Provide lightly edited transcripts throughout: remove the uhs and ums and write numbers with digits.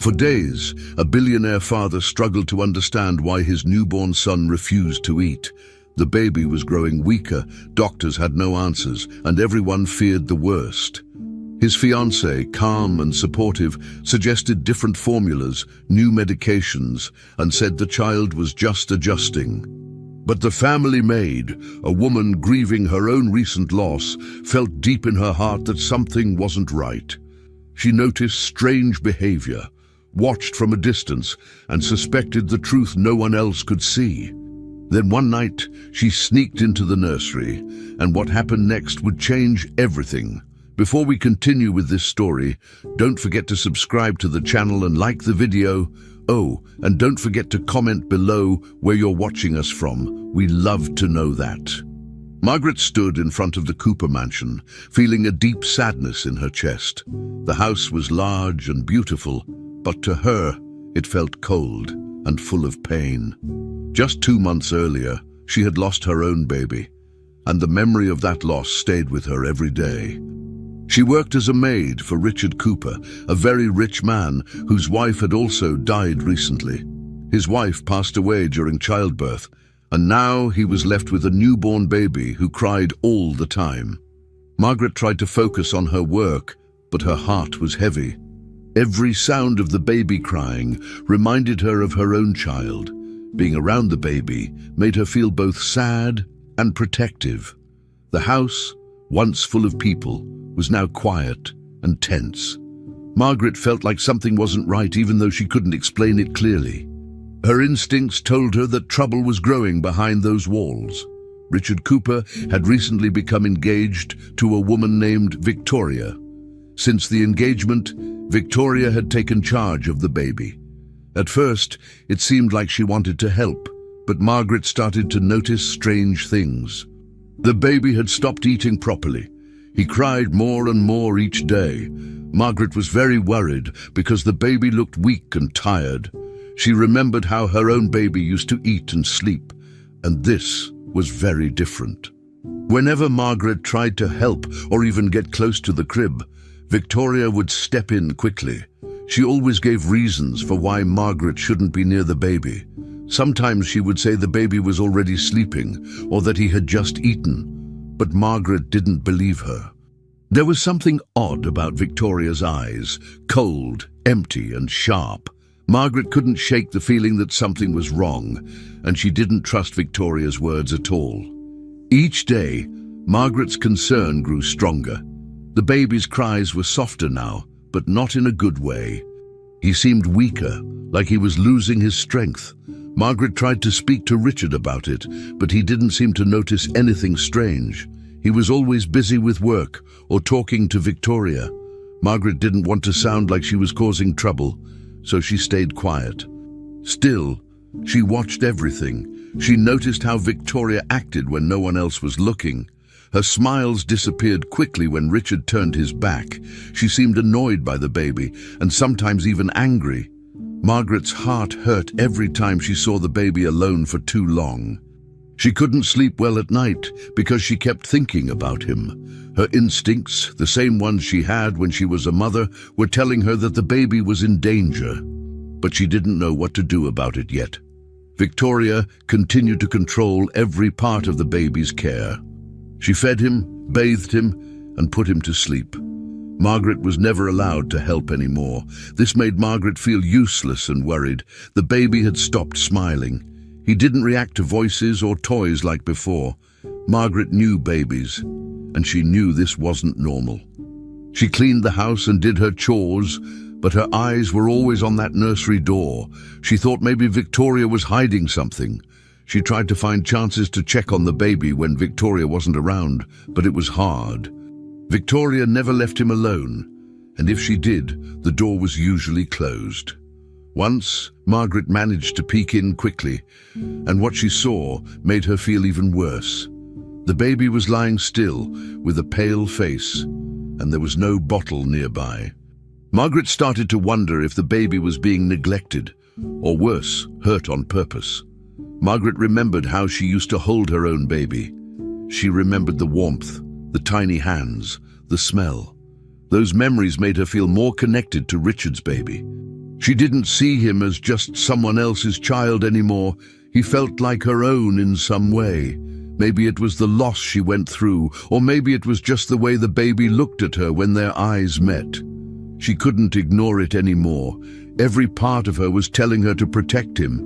For days, a billionaire father struggled to understand why his newborn son refused to eat. The baby was growing weaker, doctors had no answers, and everyone feared the worst. His fiancée, calm and supportive, suggested different formulas, new medications, and said the child was just adjusting. But the family maid, a woman grieving her own recent loss, felt deep in her heart that something wasn't right. She noticed strange behavior, watched from a distance, and suspected the truth no one else could see. Then one night, she sneaked into the nursery, and what happened next would change everything. Before we continue with this story, don't forget to subscribe to the channel and like the video. Oh, and don't forget to comment below where you're watching us from. We love to know that. Margaret stood in front of the Cooper mansion, feeling a deep sadness in her chest. The house was large and beautiful, but to her, it felt cold and full of pain. Just 2 months earlier, she had lost her own baby, and the memory of that loss stayed with her every day. She worked as a maid for Richard Cooper, a very rich man whose wife had also died recently. His wife passed away during childbirth, and now he was left with a newborn baby who cried all the time. Margaret tried to focus on her work, but her heart was heavy. Every sound of the baby crying reminded her of her own child. Being around the baby made her feel both sad and protective. The house, once full of people, was now quiet and tense. Margaret felt like something wasn't right even though she couldn't explain it clearly. Her instincts told her that trouble was growing behind those walls. Richard Cooper had recently become engaged to a woman named Victoria. Since the engagement, Victoria had taken charge of the baby. At first, it seemed like she wanted to help, but Margaret started to notice strange things. The baby had stopped eating properly. He cried more and more each day. Margaret was very worried because the baby looked weak and tired. She remembered how her own baby used to eat and sleep, and this was very different. Whenever Margaret tried to help or even get close to the crib, Victoria would step in quickly. She always gave reasons for why Margaret shouldn't be near the baby. Sometimes she would say the baby was already sleeping or that he had just eaten, but Margaret didn't believe her. There was something odd about Victoria's eyes, cold, empty, and sharp. Margaret couldn't shake the feeling that something was wrong, and she didn't trust Victoria's words at all. Each day, Margaret's concern grew stronger. The baby's cries were softer now, but not in a good way. He seemed weaker, like he was losing his strength. Margaret tried to speak to Richard about it, but he didn't seem to notice anything strange. He was always busy with work or talking to Victoria. Margaret didn't want to sound like she was causing trouble, so she stayed quiet. Still, she watched everything. She noticed how Victoria acted when no one else was looking. Her smiles disappeared quickly when Richard turned his back. She seemed annoyed by the baby, and sometimes even angry. Margaret's heart hurt every time she saw the baby alone for too long. She couldn't sleep well at night because she kept thinking about him. Her instincts, the same ones she had when she was a mother, were telling her that the baby was in danger. But she didn't know what to do about it yet. Victoria continued to control every part of the baby's care. She fed him, bathed him, and put him to sleep. Margaret was never allowed to help anymore. This made Margaret feel useless and worried. The baby had stopped smiling. He didn't react to voices or toys like before. Margaret knew babies, and she knew this wasn't normal. She cleaned the house and did her chores, but her eyes were always on that nursery door. She thought maybe Victoria was hiding something. She tried to find chances to check on the baby when Victoria wasn't around, but it was hard. Victoria never left him alone, and if she did, the door was usually closed. Once, Margaret managed to peek in quickly, and what she saw made her feel even worse. The baby was lying still, with a pale face, and there was no bottle nearby. Margaret started to wonder if the baby was being neglected, or worse, hurt on purpose. Margaret remembered how she used to hold her own baby. She remembered the warmth, the tiny hands, the smell. Those memories made her feel more connected to Richard's baby. She didn't see him as just someone else's child anymore. He felt like her own in some way. Maybe it was the loss she went through, or maybe it was just the way the baby looked at her when their eyes met. She couldn't ignore it anymore. Every part of her was telling her to protect him.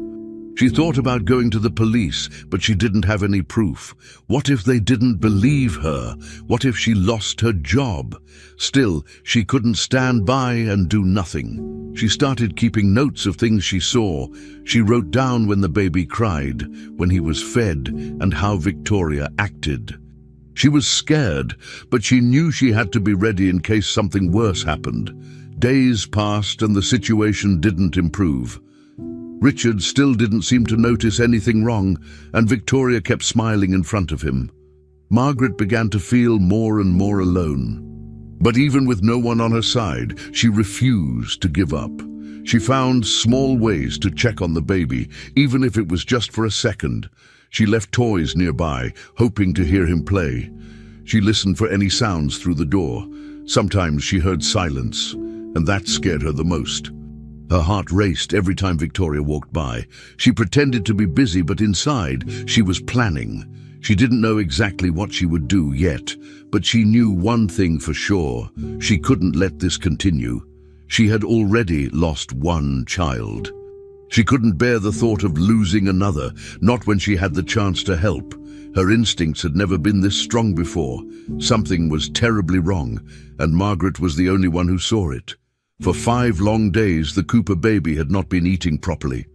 She thought about going to the police, but she didn't have any proof. What if they didn't believe her? What if she lost her job? Still, she couldn't stand by and do nothing. She started keeping notes of things she saw. She wrote down when the baby cried, when he was fed, and how Victoria acted. She was scared, but she knew she had to be ready in case something worse happened. Days passed and the situation didn't improve. Richard still didn't seem to notice anything wrong, and Victoria kept smiling in front of him. Margaret began to feel more and more alone. But even with no one on her side, she refused to give up. She found small ways to check on the baby, even if it was just for a second. She left toys nearby, hoping to hear him play. She listened for any sounds through the door. Sometimes she heard silence, and that scared her the most. Her heart raced every time Victoria walked by. She pretended to be busy, but inside, she was planning. She didn't know exactly what she would do yet, but she knew one thing for sure. She couldn't let this continue. She had already lost one child. She couldn't bear the thought of losing another, not when she had the chance to help. Her instincts had never been this strong before. Something was terribly wrong, and Margaret was the only one who saw it. For 5 long days, the Cooper baby had not been eating properly.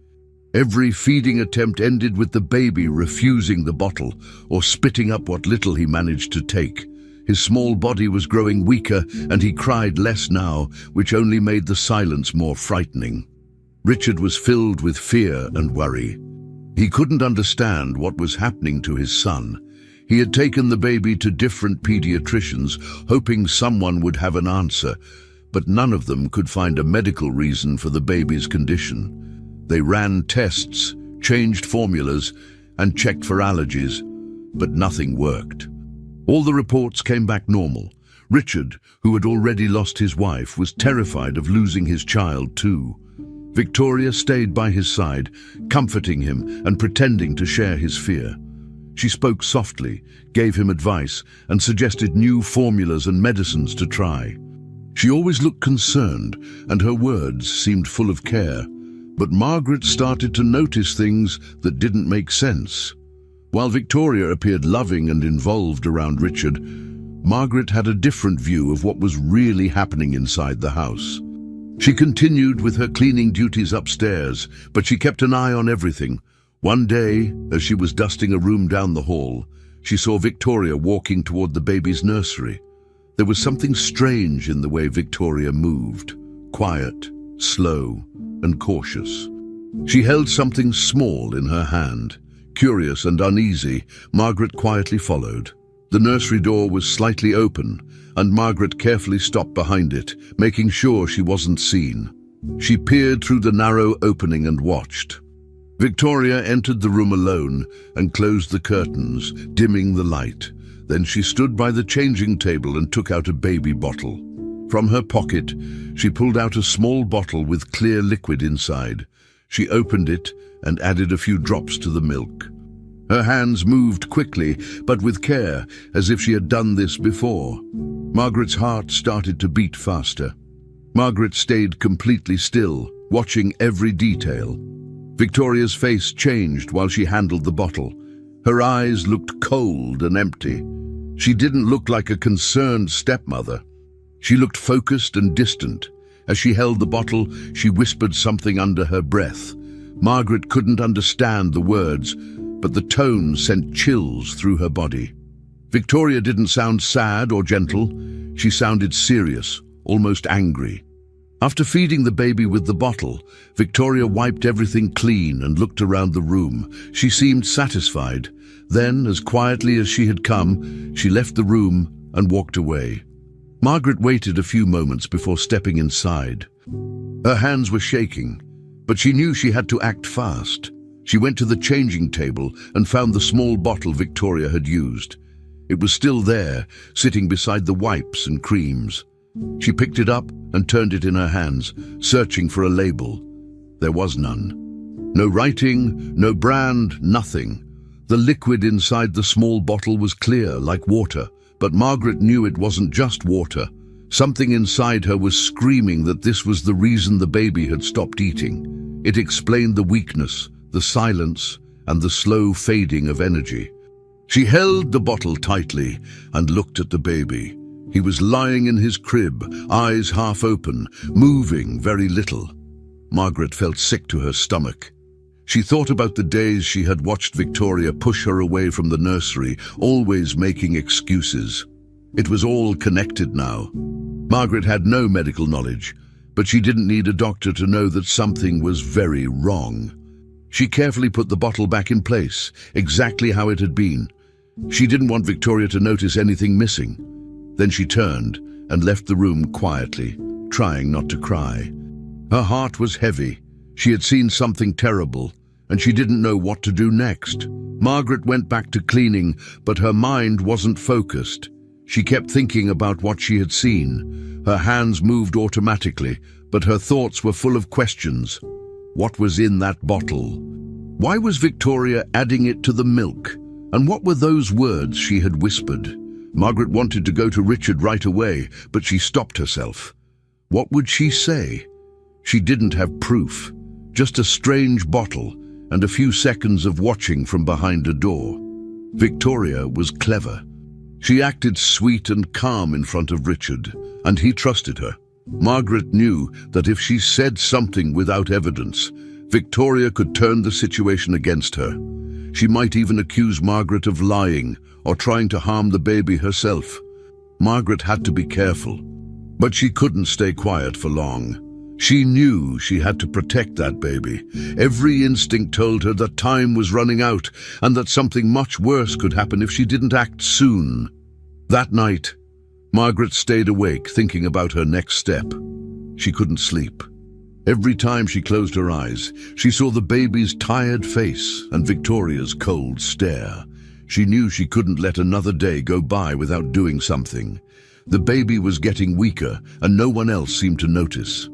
Every feeding attempt ended with the baby refusing the bottle or spitting up what little he managed to take. His small body was growing weaker and he cried less now, which only made the silence more frightening. Richard was filled with fear and worry. He couldn't understand what was happening to his son. He had taken the baby to different pediatricians, hoping someone would have an answer, but none of them could find a medical reason for the baby's condition. They ran tests, changed formulas, and checked for allergies, but nothing worked. All the reports came back normal. Richard, who had already lost his wife, was terrified of losing his child too. Victoria stayed by his side, comforting him and pretending to share his fear. She spoke softly, gave him advice, and suggested new formulas and medicines to try. She always looked concerned, and her words seemed full of care. But Margaret started to notice things that didn't make sense. While Victoria appeared loving and involved around Richard, Margaret had a different view of what was really happening inside the house. She continued with her cleaning duties upstairs, but she kept an eye on everything. One day, as she was dusting a room down the hall, she saw Victoria walking toward the baby's nursery. There was something strange in the way Victoria moved, quiet, slow, and cautious. She held something small in her hand. Curious and uneasy, Margaret quietly followed. The nursery door was slightly open, and Margaret carefully stopped behind it, making sure she wasn't seen. She peered through the narrow opening and watched. Victoria entered the room alone and closed the curtains, dimming the light. Then she stood by the changing table and took out a baby bottle. From her pocket, she pulled out a small bottle with clear liquid inside. She opened it and added a few drops to the milk. Her hands moved quickly, but with care, as if she had done this before. Margaret's heart started to beat faster. Margaret stayed completely still, watching every detail. Victoria's face changed while she handled the bottle. Her eyes looked cold and empty. She didn't look like a concerned stepmother. She looked focused and distant. As she held the bottle, she whispered something under her breath. Margaret couldn't understand the words, but the tone sent chills through her body. Victoria didn't sound sad or gentle. She sounded serious, almost angry. After feeding the baby with the bottle, Victoria wiped everything clean and looked around the room. She seemed satisfied. Then, as quietly as she had come, she left the room and walked away. Margaret waited a few moments before stepping inside. Her hands were shaking, but she knew she had to act fast. She went to the changing table and found the small bottle Victoria had used. It was still there, sitting beside the wipes and creams. She picked it up and turned it in her hands, searching for a label. There was none. No writing, no brand, nothing. The liquid inside the small bottle was clear, like water, but Margaret knew it wasn't just water. Something inside her was screaming that this was the reason the baby had stopped eating. It explained the weakness, the silence, and the slow fading of energy. She held the bottle tightly and looked at the baby. He was lying in his crib, eyes half open, moving very little. Margaret felt sick to her stomach. She thought about the days she had watched Victoria push her away from the nursery, always making excuses. It was all connected now. Margaret had no medical knowledge, but she didn't need a doctor to know that something was very wrong. She carefully put the bottle back in place, exactly how it had been. She didn't want Victoria to notice anything missing. Then she turned and left the room quietly, trying not to cry. Her heart was heavy. She had seen something terrible, and she didn't know what to do next. Margaret went back to cleaning, but her mind wasn't focused. She kept thinking about what she had seen. Her hands moved automatically, but her thoughts were full of questions. What was in that bottle? Why was Victoria adding it to the milk? And what were those words she had whispered? Margaret wanted to go to Richard right away, but she stopped herself. What would she say? She didn't have proof, just a strange bottle and a few seconds of watching from behind a door. Victoria was clever. She acted sweet and calm in front of Richard, and he trusted her. Margaret knew that if she said something without evidence, Victoria could turn the situation against her. She might even accuse Margaret of lying or trying to harm the baby herself. Margaret had to be careful, but she couldn't stay quiet for long. She knew she had to protect that baby. Every instinct told her that time was running out and that something much worse could happen if she didn't act soon. That night, Margaret stayed awake thinking about her next step. She couldn't sleep. Every time she closed her eyes, she saw the baby's tired face and Victoria's cold stare. She knew she couldn't let another day go by without doing something. The baby was getting weaker and no one else seemed to notice.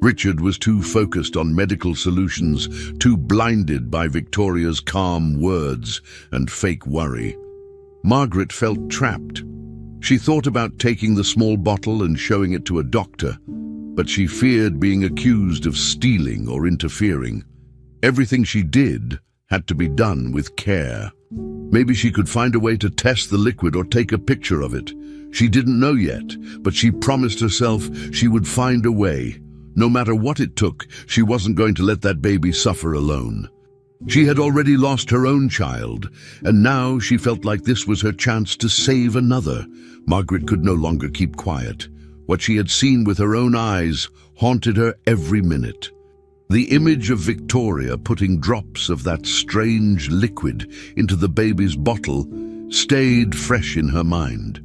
Richard was too focused on medical solutions, too blinded by Victoria's calm words and fake worry. Margaret felt trapped. She thought about taking the small bottle and showing it to a doctor, but she feared being accused of stealing or interfering. Everything she did had to be done with care. Maybe she could find a way to test the liquid or take a picture of it. She didn't know yet, but she promised herself she would find a way. No matter what it took, she wasn't going to let that baby suffer alone. She had already lost her own child, and now she felt like this was her chance to save another. Margaret could no longer keep quiet. What she had seen with her own eyes haunted her every minute. The image of Victoria putting drops of that strange liquid into the baby's bottle stayed fresh in her mind.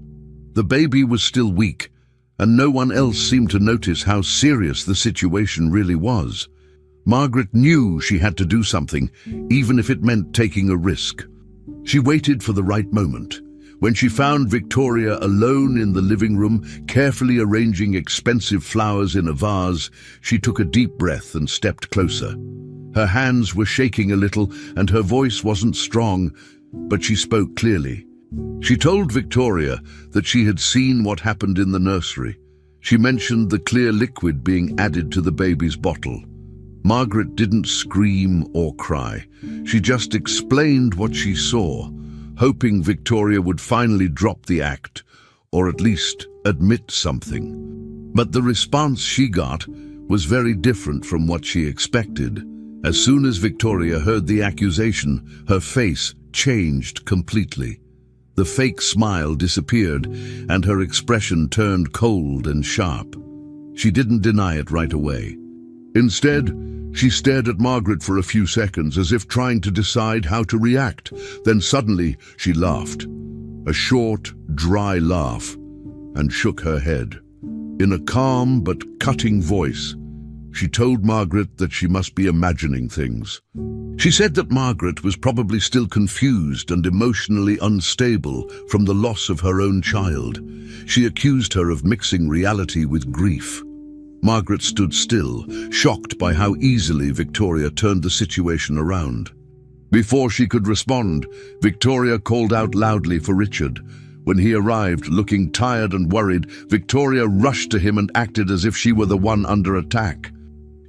The baby was still weak, and no one else seemed to notice how serious the situation really was. Margaret knew she had to do something, even if it meant taking a risk. She waited for the right moment. When she found Victoria alone in the living room, carefully arranging expensive flowers in a vase, she took a deep breath and stepped closer. Her hands were shaking a little, and her voice wasn't strong, but she spoke clearly. She told Victoria that she had seen what happened in the nursery. She mentioned the clear liquid being added to the baby's bottle. Margaret didn't scream or cry. She just explained what she saw, hoping Victoria would finally drop the act, or at least admit something. But the response she got was very different from what she expected. As soon as Victoria heard the accusation, her face changed completely. The fake smile disappeared, and her expression turned cold and sharp. She didn't deny it right away. Instead, she stared at Margaret for a few seconds, as if trying to decide how to react. Then suddenly she laughed, a short, dry laugh, and shook her head. In a calm but cutting voice, She told Margaret that she must be imagining things. She said that Margaret was probably still confused and emotionally unstable from the loss of her own child. She accused her of mixing reality with grief. Margaret stood still, shocked by how easily Victoria turned the situation around. Before she could respond, Victoria called out loudly for Richard. When he arrived, looking tired and worried, Victoria rushed to him and acted as if she were the one under attack.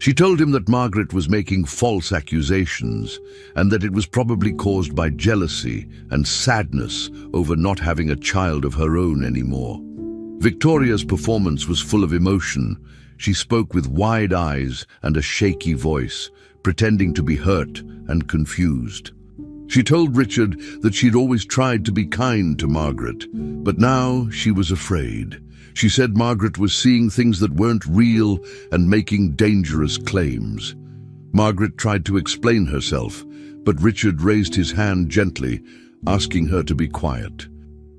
She told him that Margaret was making false accusations and that it was probably caused by jealousy and sadness over not having a child of her own anymore. Victoria's performance was full of emotion. She spoke with wide eyes and a shaky voice, pretending to be hurt and confused. She told Richard that she'd always tried to be kind to Margaret, but now she was afraid. She said Margaret was seeing things that weren't real and making dangerous claims. Margaret tried to explain herself, but Richard raised his hand gently, asking her to be quiet.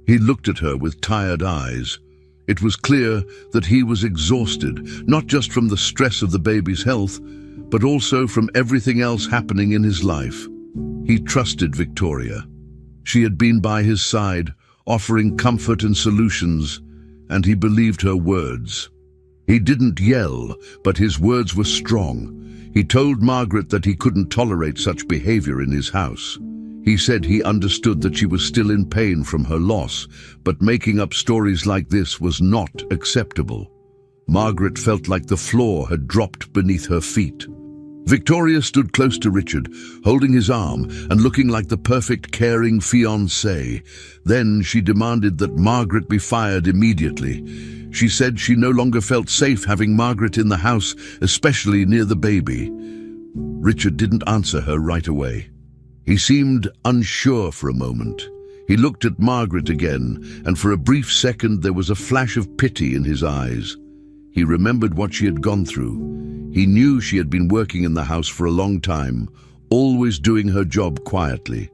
He looked at her with tired eyes. It was clear that he was exhausted, not just from the stress of the baby's health, but also from everything else happening in his life. He trusted Victoria. She had been by his side, offering comfort and solutions, and he believed her words. He didn't yell, but his words were strong. He told Margaret that he couldn't tolerate such behavior in his house. He said he understood that she was still in pain from her loss, but making up stories like this was not acceptable. Margaret felt like the floor had dropped beneath her feet. Victoria stood close to Richard, holding his arm and looking like the perfect caring fiancée. Then she demanded that Margaret be fired immediately. She said she no longer felt safe having Margaret in the house, especially near the baby. Richard didn't answer her right away. He seemed unsure for a moment. He looked at Margaret again, and for a brief second there was a flash of pity in his eyes. He remembered what she had gone through. He knew she had been working in the house for a long time, always doing her job quietly.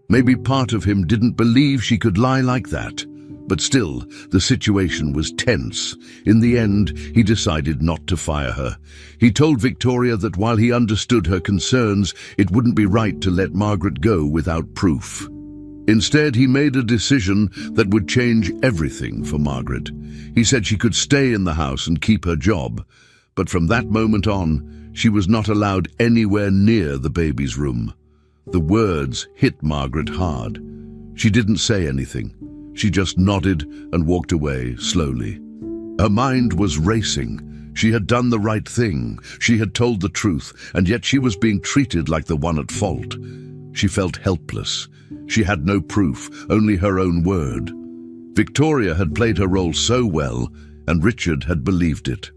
Maybe part of him didn't believe she could lie like that. But still, the situation was tense. In the end, he decided not to fire her. He told Victoria that while he understood her concerns, it wouldn't be right to let Margaret go without proof. Instead, he made a decision that would change everything for Margaret. He said she could stay in the house and keep her job. But from that moment on, she was not allowed anywhere near the baby's room. The words hit Margaret hard. She didn't say anything. She just nodded and walked away slowly. Her mind was racing. She had done the right thing. She had told the truth, and yet she was being treated like the one at fault. She felt helpless. She had no proof, only her own word. Victoria had played her role so well, and Richard had believed it.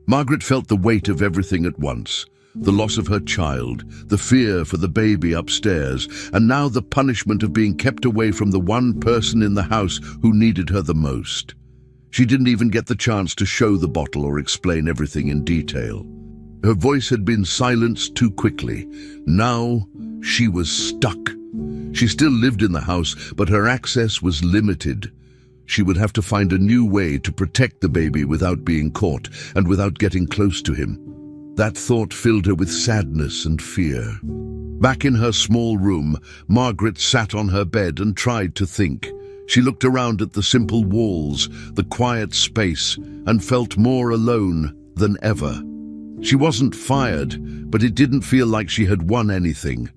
Margaret felt the weight of everything at once. The loss of her child, the fear for the baby upstairs, and now the punishment of being kept away from the one person in the house who needed her the most. She didn't even get the chance to show the bottle or explain everything in detail. Her voice had been silenced too quickly. Now she was stuck. She still lived in the house, but her access was limited. She would have to find a new way to protect the baby without being caught and without getting close to him. That thought filled her with sadness and fear. Back in her small room, Margaret sat on her bed and tried to think. She looked around at the simple walls, the quiet space, and felt more alone than ever. She wasn't fired, but it didn't feel like she had won anything.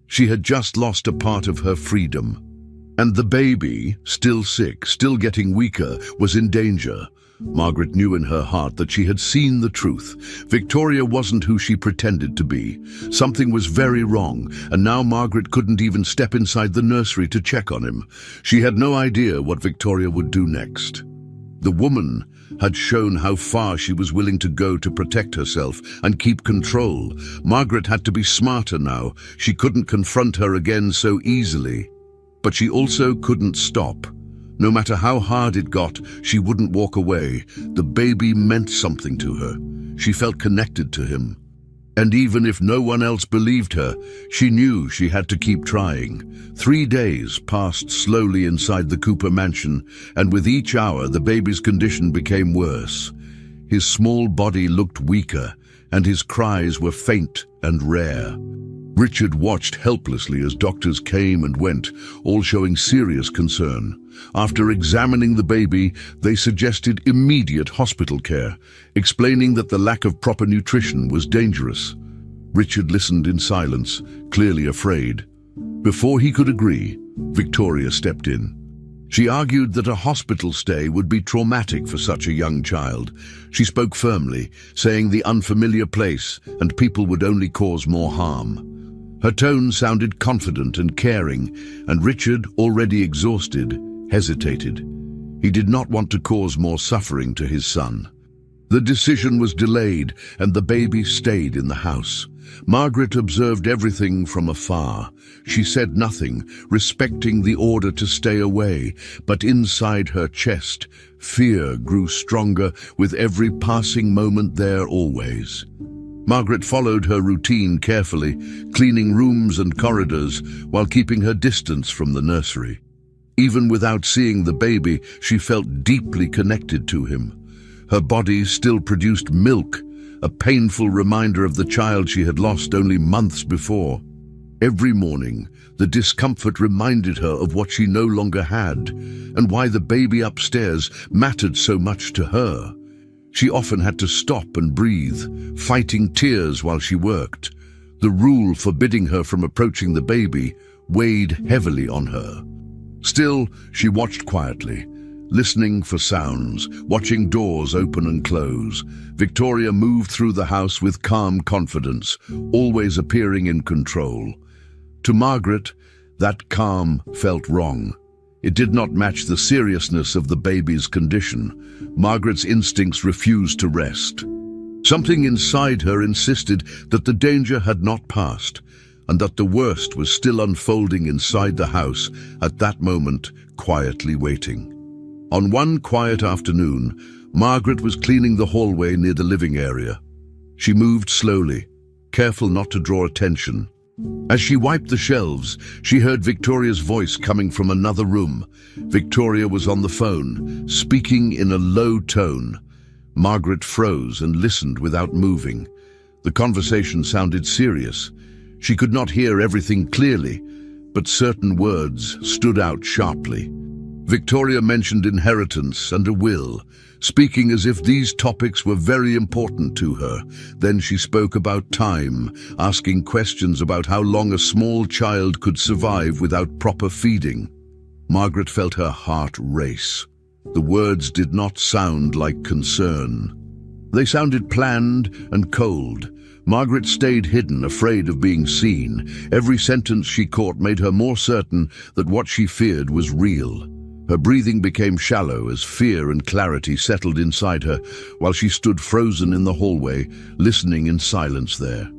She had just lost a part of her freedom. And the baby, still sick, still getting weaker, was in danger. Margaret knew in her heart that she had seen the truth. Victoria wasn't who she pretended to be. Something was very wrong, and now Margaret couldn't even step inside the nursery to check on him. She had no idea what Victoria would do next. The woman had shown how far she was willing to go to protect herself and keep control. Margaret had to be smarter now. She couldn't confront her again so easily. But she also couldn't stop. No matter how hard it got, she wouldn't walk away. The baby meant something to her. She felt connected to him. And even if no one else believed her, she knew she had to keep trying. 3 days passed slowly inside the Cooper mansion, and with each hour the baby's condition became worse. His small body looked weaker, and his cries were faint and rare. Richard watched helplessly as doctors came and went, all showing serious concern. After examining the baby, they suggested immediate hospital care, explaining that the lack of proper nutrition was dangerous. Richard listened in silence, clearly afraid. Before he could agree, Victoria stepped in. She argued that a hospital stay would be traumatic for such a young child. She spoke firmly, saying the unfamiliar place and people would only cause more harm. Her tone sounded confident and caring, and Richard, already exhausted, hesitated. He did not want to cause more suffering to his son. The decision was delayed, and the baby stayed in the house. Margaret observed everything from afar. She said nothing, respecting the order to stay away, but inside her chest, fear grew stronger with every passing moment there always. Margaret followed her routine carefully, cleaning rooms and corridors while keeping her distance from the nursery. Even without seeing the baby, she felt deeply connected to him. Her body still produced milk, a painful reminder of the child she had lost only months before. Every morning, the discomfort reminded her of what she no longer had, and why the baby upstairs mattered so much to her. She often had to stop and breathe, fighting tears while she worked. The rule forbidding her from approaching the baby weighed heavily on her. Still, she watched quietly, listening for sounds, watching doors open and close. Victoria moved through the house with calm confidence, always appearing in control. To Margaret, that calm felt wrong. It did not match the seriousness of the baby's condition. Margaret's instincts refused to rest. Something inside her insisted that the danger had not passed, and that the worst was still unfolding inside the house at that moment, quietly waiting. On one quiet afternoon, Margaret was cleaning the hallway near the living area. She moved slowly, careful not to draw attention. As she wiped the shelves, she heard Victoria's voice coming from another room. Victoria was on the phone, speaking in a low tone. Margaret froze and listened without moving. The conversation sounded serious. She could not hear everything clearly, but certain words stood out sharply. Victoria mentioned inheritance and a will, speaking as if these topics were very important to her. Then she spoke about time, asking questions about how long a small child could survive without proper feeding. Margaret felt her heart race. The words did not sound like concern. They sounded planned and cold. Margaret stayed hidden, afraid of being seen. Every sentence she caught made her more certain that what she feared was real. Her breathing became shallow as fear and clarity settled inside her, while she stood frozen in the hallway, listening in silence there.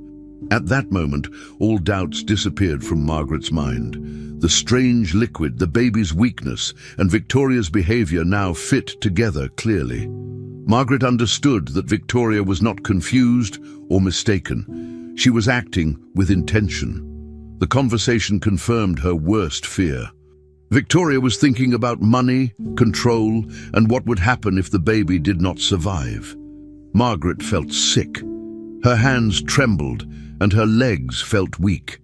At that moment, all doubts disappeared from Margaret's mind. The strange liquid, the baby's weakness, and Victoria's behavior now fit together clearly. Margaret understood that Victoria was not confused or mistaken. She was acting with intention. The conversation confirmed her worst fear. Victoria was thinking about money, control, and what would happen if the baby did not survive. Margaret felt sick. Her hands trembled, and her legs felt weak.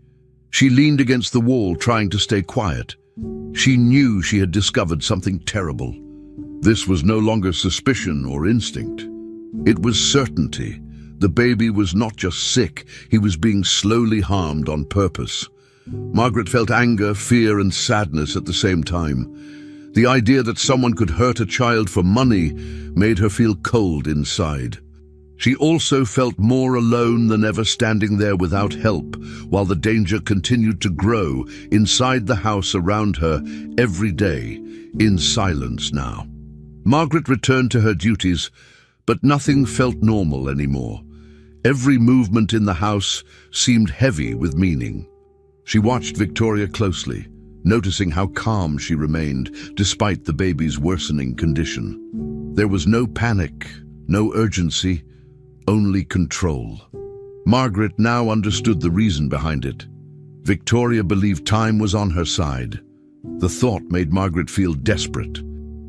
She leaned against the wall, trying to stay quiet. She knew she had discovered something terrible. This was no longer suspicion or instinct. It was certainty. The baby was not just sick, he was being slowly harmed on purpose. Margaret felt anger, fear, and sadness at the same time. The idea that someone could hurt a child for money made her feel cold inside. She also felt more alone than ever, standing there without help, while the danger continued to grow inside the house around her every day, in silence now. Margaret returned to her duties, but nothing felt normal anymore. Every movement in the house seemed heavy with meaning. She watched Victoria closely, noticing how calm she remained despite the baby's worsening condition. There was no panic, no urgency, only control. Margaret now understood the reason behind it. Victoria believed time was on her side. The thought made Margaret feel desperate.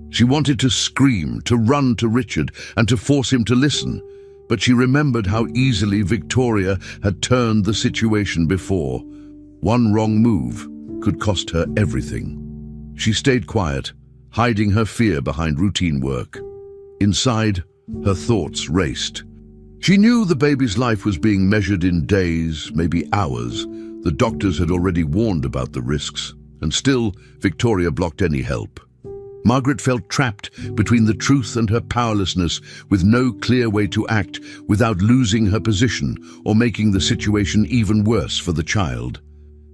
She wanted to scream, to run to Richard, and to force him to listen. But she remembered how easily Victoria had turned the situation before. One wrong move could cost her everything. She stayed quiet, hiding her fear behind routine work. Inside, her thoughts raced. She knew the baby's life was being measured in days, maybe hours. The doctors had already warned about the risks, and still, Victoria blocked any help. Margaret felt trapped between the truth and her powerlessness, with no clear way to act without losing her position or making the situation even worse for the child.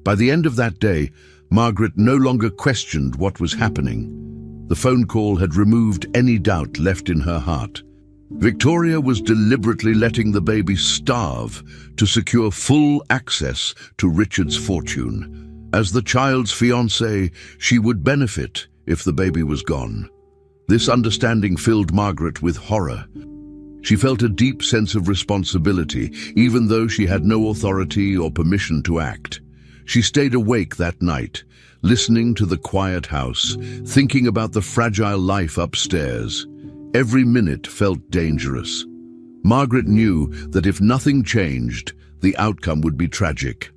By the end of that day, Margaret no longer questioned what was happening. The phone call had removed any doubt left in her heart. Victoria was deliberately letting the baby starve to secure full access to Richard's fortune. As the child's fiancée, she would benefit if the baby was gone. This understanding filled Margaret with horror. She felt a deep sense of responsibility, even though she had no authority or permission to act. She stayed awake that night, listening to the quiet house, thinking about the fragile life upstairs. Every minute felt dangerous. Margaret knew that if nothing changed, the outcome would be tragic.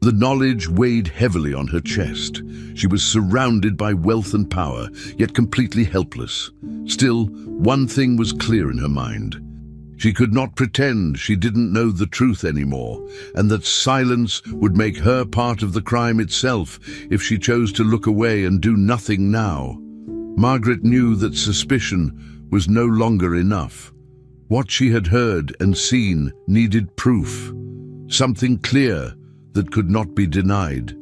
The knowledge weighed heavily on her chest. She was surrounded by wealth and power, yet completely helpless. Still, one thing was clear in her mind. She could not pretend she didn't know the truth anymore, and that silence would make her part of the crime itself if she chose to look away and do nothing now. Margaret knew that suspicion was no longer enough. What she had heard and seen needed proof, something clear that could not be denied.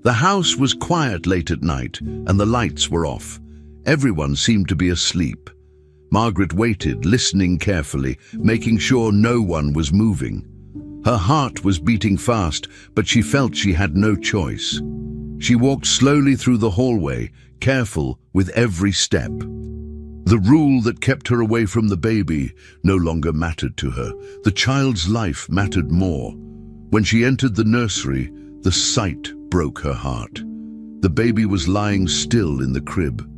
The house was quiet late at night, and the lights were off. Everyone seemed to be asleep. Margaret waited, listening carefully, making sure no one was moving. Her heart was beating fast, but she felt she had no choice. She walked slowly through the hallway, careful with every step. The rule that kept her away from the baby no longer mattered to her. The child's life mattered more. When she entered the nursery, the sight broke her heart. The baby was lying still in the crib.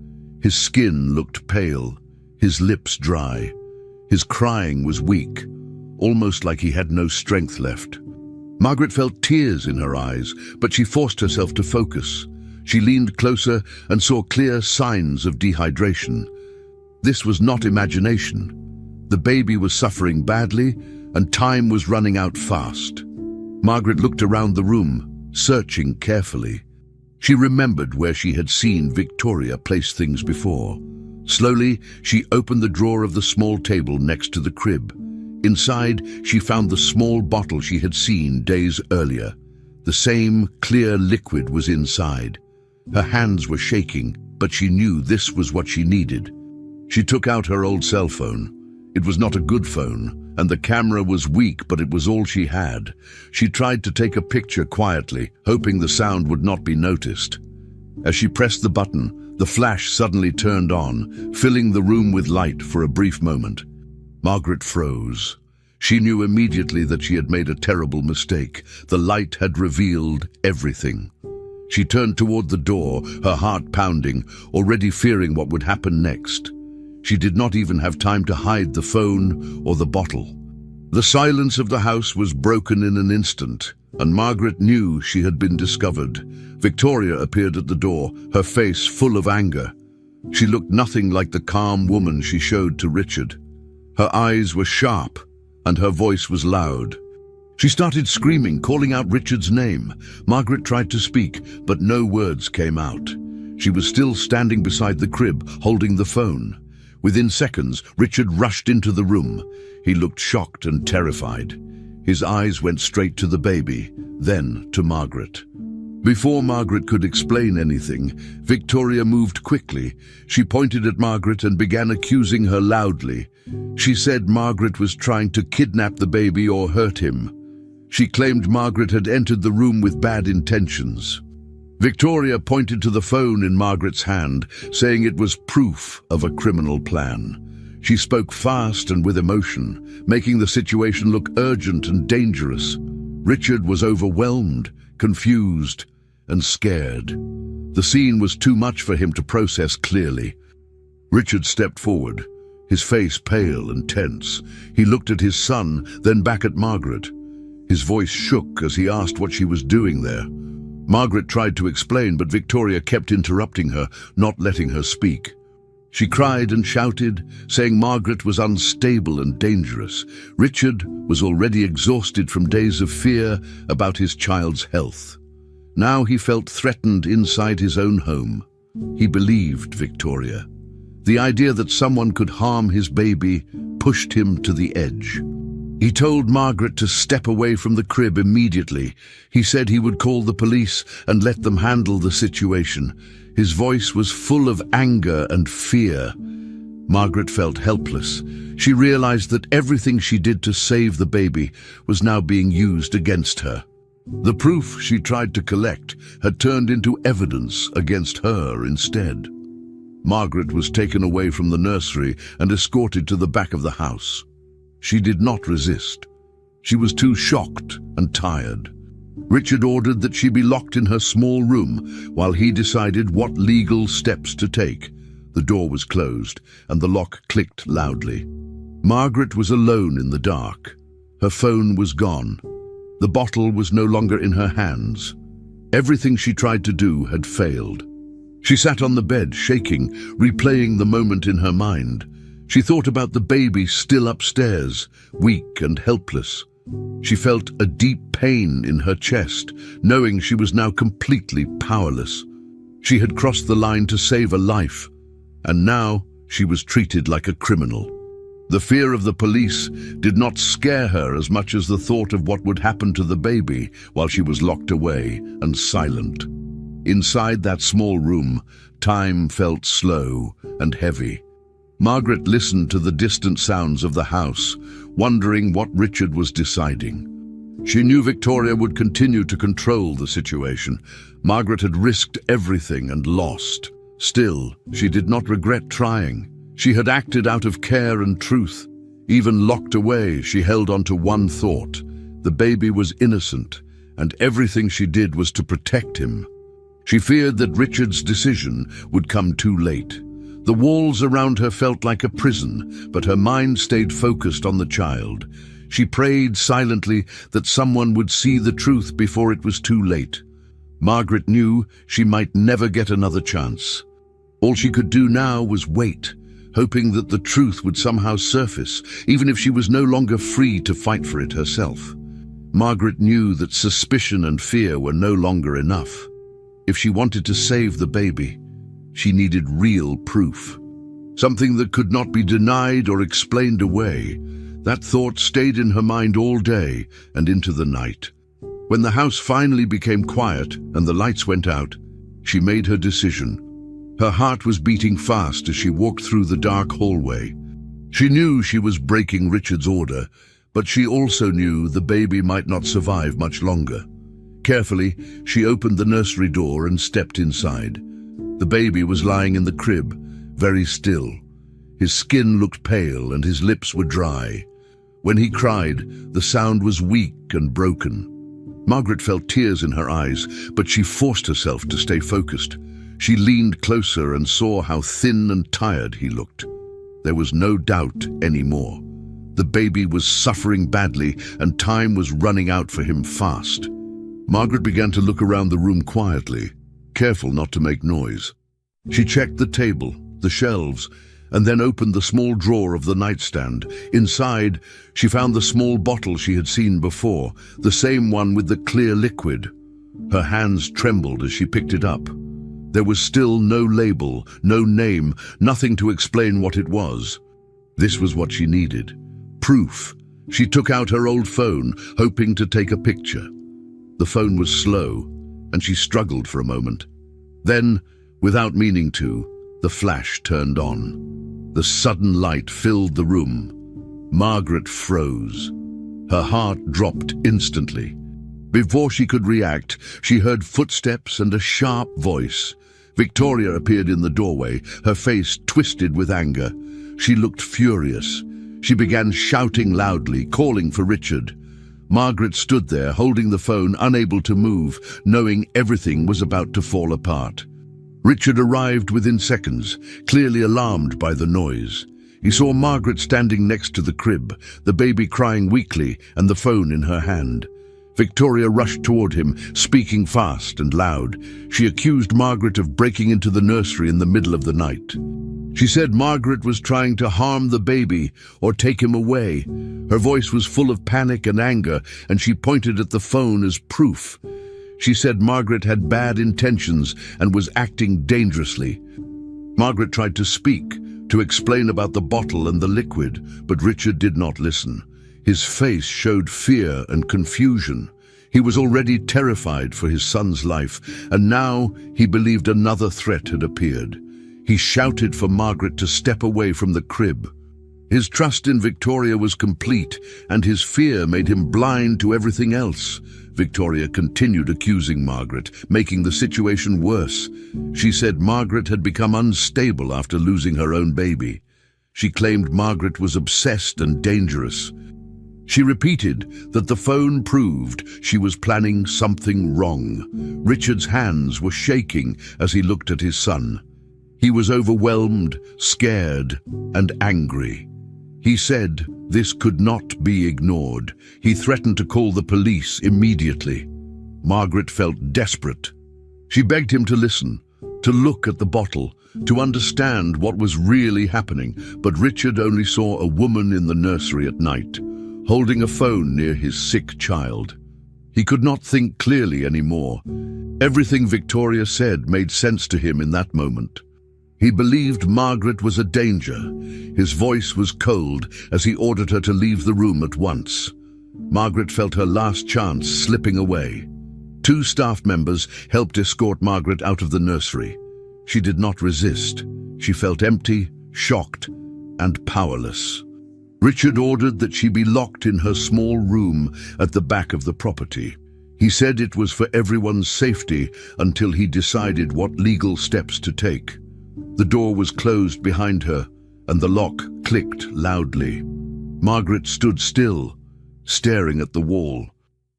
His skin looked pale, his lips dry. His crying was weak, almost like he had no strength left. Margaret felt tears in her eyes, but she forced herself to focus. She leaned closer and saw clear signs of dehydration. This was not imagination. The baby was suffering badly, and time was running out fast. Margaret looked around the room, searching carefully. She remembered where she had seen Victoria place things before. Slowly, she opened the drawer of the small table next to the crib. Inside, she found the small bottle she had seen days earlier. The same clear liquid was inside. Her hands were shaking, but she knew this was what she needed. She took out her old cell phone. It was not a good phone, and the camera was weak, but it was all she had. She tried to take a picture quietly, hoping the sound would not be noticed. As she pressed the button, the flash suddenly turned on, filling the room with light for a brief moment. Margaret froze. She knew immediately that she had made a terrible mistake. The light had revealed everything. She turned toward the door, her heart pounding, already fearing what would happen next. She did not even have time to hide the phone or the bottle. The silence of the house was broken in an instant, and Margaret knew she had been discovered. Victoria appeared at the door, her face full of anger. She looked nothing like the calm woman she showed to Richard. Her eyes were sharp, and her voice was loud. She started screaming, calling out Richard's name. Margaret tried to speak, but no words came out. She was still standing beside the crib, holding the phone. Within seconds, Richard rushed into the room. He looked shocked and terrified. His eyes went straight to the baby, then to Margaret. Before Margaret could explain anything, Victoria moved quickly. She pointed at Margaret and began accusing her loudly. She said Margaret was trying to kidnap the baby or hurt him. She claimed Margaret had entered the room with bad intentions. Victoria pointed to the phone in Margaret's hand, saying it was proof of a criminal plan. She spoke fast and with emotion, making the situation look urgent and dangerous. Richard was overwhelmed, confused, and scared. The scene was too much for him to process clearly. Richard stepped forward. his face pale and tense. He looked at his son, then back at Margaret. His voice shook as he asked what she was doing there. Margaret tried to explain, but Victoria kept interrupting her, not letting her speak. She cried and shouted, saying Margaret was unstable and dangerous. Richard was already exhausted from days of fear about his child's health. Now he felt threatened inside his own home. He believed Victoria. The idea that someone could harm his baby pushed him to the edge. He told Margaret to step away from the crib immediately. He said he would call the police and let them handle the situation. His voice was full of anger and fear. Margaret felt helpless. She realized that everything she did to save the baby was now being used against her. The proof she tried to collect had turned into evidence against her instead. Margaret was taken away from the nursery and escorted to the back of the house. She did not resist. She was too shocked and tired. Richard ordered that she be locked in her small room while he decided what legal steps to take. The door was closed and the lock clicked loudly. Margaret was alone in the dark. Her phone was gone. The bottle was no longer in her hands. Everything she tried to do had failed. She sat on the bed, shaking, replaying the moment in her mind. She thought about the baby still upstairs, weak and helpless. She felt a deep pain in her chest, knowing she was now completely powerless. She had crossed the line to save a life, and now she was treated like a criminal. The fear of the police did not scare her as much as the thought of what would happen to the baby while she was locked away and silent. Inside that small room, time felt slow and heavy. Margaret listened to the distant sounds of the house, wondering what Richard was deciding. She knew Victoria would continue to control the situation. Margaret had risked everything and lost. Still, she did not regret trying. She had acted out of care and truth. Even locked away, she held on to one thought. The baby was innocent, and everything she did was to protect him. She feared that Richard's decision would come too late. The walls around her felt like a prison, but her mind stayed focused on the child. She prayed silently that someone would see the truth before it was too late. Margaret knew she might never get another chance. All she could do now was wait, hoping that the truth would somehow surface, even if she was no longer free to fight for it herself. Margaret knew that suspicion and fear were no longer enough. If she wanted to save the baby, she needed real proof. Something that could not be denied or explained away. That thought stayed in her mind all day and into the night. When the house finally became quiet and the lights went out, she made her decision. Her heart was beating fast as she walked through the dark hallway. She knew she was breaking Richard's order, but she also knew the baby might not survive much longer. Carefully, she opened the nursery door and stepped inside. The baby was lying in the crib, very still. His skin looked pale and his lips were dry. When he cried, the sound was weak and broken. Margaret felt tears in her eyes, but she forced herself to stay focused. She leaned closer and saw how thin and tired he looked. There was no doubt anymore. The baby was suffering badly and time was running out for him fast. Margaret began to look around the room quietly, careful not to make noise. She checked the table, the shelves, and then opened the small drawer of the nightstand. Inside, she found the small bottle she had seen before, the same one with the clear liquid. Her hands trembled as she picked it up. There was still no label, no name, nothing to explain what it was. This was what she needed. Proof. She took out her old phone, hoping to take a picture. The phone was slow, and she struggled for a moment. Then, without meaning to, the flash turned on. The sudden light filled the room. Margaret froze. Her heart dropped instantly. Before she could react, she heard footsteps and a sharp voice. Victoria appeared in the doorway, her face twisted with anger. She looked furious. She began shouting loudly, calling for Richard. Margaret stood there, holding the phone, unable to move, knowing everything was about to fall apart. Richard arrived within seconds, clearly alarmed by the noise. He saw Margaret standing next to the crib, the baby crying weakly and the phone in her hand. Victoria rushed toward him, speaking fast and loud. She accused Margaret of breaking into the nursery in the middle of the night. She said Margaret was trying to harm the baby or take him away. Her voice was full of panic and anger, and she pointed at the phone as proof. She said Margaret had bad intentions and was acting dangerously. Margaret tried to speak, to explain about the bottle and the liquid, but Richard did not listen. His face showed fear and confusion. He was already terrified for his son's life, and now he believed another threat had appeared. He shouted for Margaret to step away from the crib. His trust in Victoria was complete, and his fear made him blind to everything else. Victoria continued accusing Margaret, making the situation worse. She said Margaret had become unstable after losing her own baby. She claimed Margaret was obsessed and dangerous. She repeated that the phone proved she was planning something wrong. Richard's hands were shaking as he looked at his son. He was overwhelmed, scared, and angry. He said this could not be ignored. He threatened to call the police immediately. Margaret felt desperate. She begged him to listen, to look at the bottle, to understand what was really happening, but Richard only saw a woman in the nursery at night, holding a phone near his sick child. He could not think clearly anymore. Everything Victoria said made sense to him in that moment. He believed Margaret was a danger. His voice was cold as he ordered her to leave the room at once. Margaret felt her last chance slipping away. 2 staff members helped escort Margaret out of the nursery. She did not resist. She felt empty, shocked, and powerless. Richard ordered that she be locked in her small room at the back of the property. He said it was for everyone's safety until he decided what legal steps to take. The door was closed behind her, and the lock clicked loudly. Margaret stood still, staring at the wall.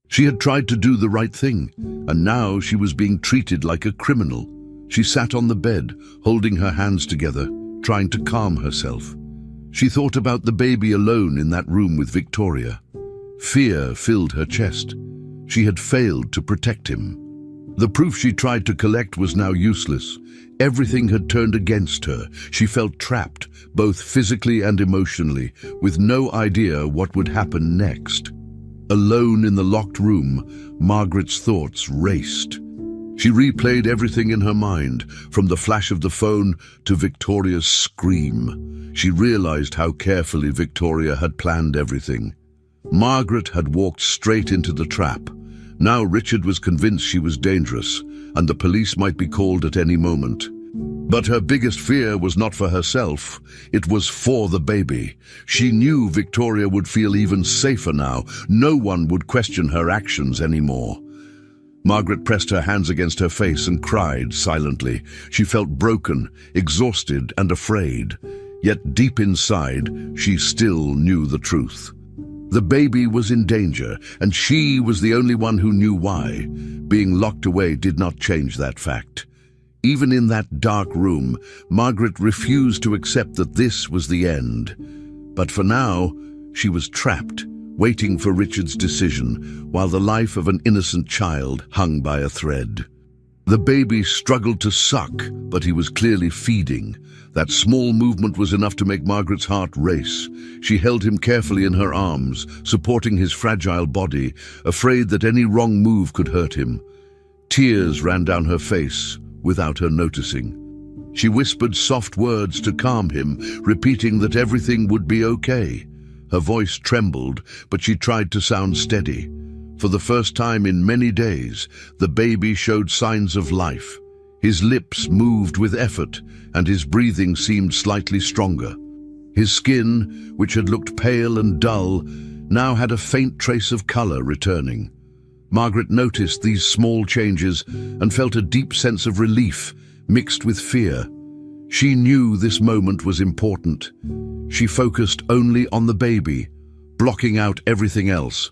She had tried to do the right thing, and now she was being treated like a criminal. She sat on the bed, holding her hands together, trying to calm herself. She thought about the baby alone in that room with Victoria. Fear filled her chest. She had failed to protect him. The proof she tried to collect was now useless. Everything had turned against her. She felt trapped, both physically and emotionally, with no idea what would happen next. Alone in the locked room, Margaret's thoughts raced. She replayed everything in her mind, from the flash of the phone to Victoria's scream. She realized how carefully Victoria had planned everything. Margaret had walked straight into the trap. Now Richard was convinced she was dangerous, and the police might be called at any moment. But her biggest fear was not for herself, it was for the baby. She knew Victoria would feel even safer now. No one would question her actions anymore. Margaret pressed her hands against her face and cried silently. She felt broken, exhausted, and afraid. Yet deep inside, she still knew the truth. The baby was in danger, and she was the only one who knew why. Being locked away did not change that fact. Even in that dark room, Margaret refused to accept that this was the end. But for now, she was trapped, waiting for Richard's decision, while the life of an innocent child hung by a thread. The baby struggled to suck, but he was clearly feeding. That small movement was enough to make Margaret's heart race. She held him carefully in her arms, supporting his fragile body, afraid that any wrong move could hurt him. Tears ran down her face, without her noticing. She whispered soft words to calm him, repeating that everything would be okay. Her voice trembled, but she tried to sound steady. For the first time in many days, the baby showed signs of life. His lips moved with effort, and his breathing seemed slightly stronger. His skin, which had looked pale and dull, now had a faint trace of color returning. Margaret noticed these small changes and felt a deep sense of relief, mixed with fear. She knew this moment was important. She focused only on the baby, blocking out everything else.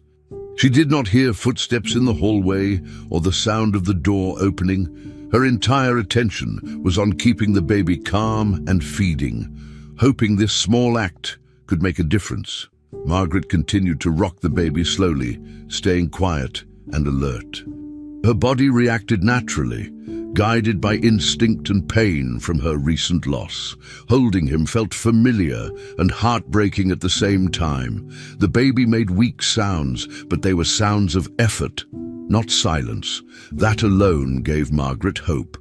She did not hear footsteps in the hallway or the sound of the door opening. Her entire attention was on keeping the baby calm and feeding. hoping this small act could make a difference. Margaret continued to rock the baby slowly, staying quiet and alert. Her body reacted naturally, guided by instinct and pain from her recent loss. Holding him felt familiar and heartbreaking at the same time. The baby made weak sounds, but they were sounds of effort, not silence. That alone gave Margaret hope.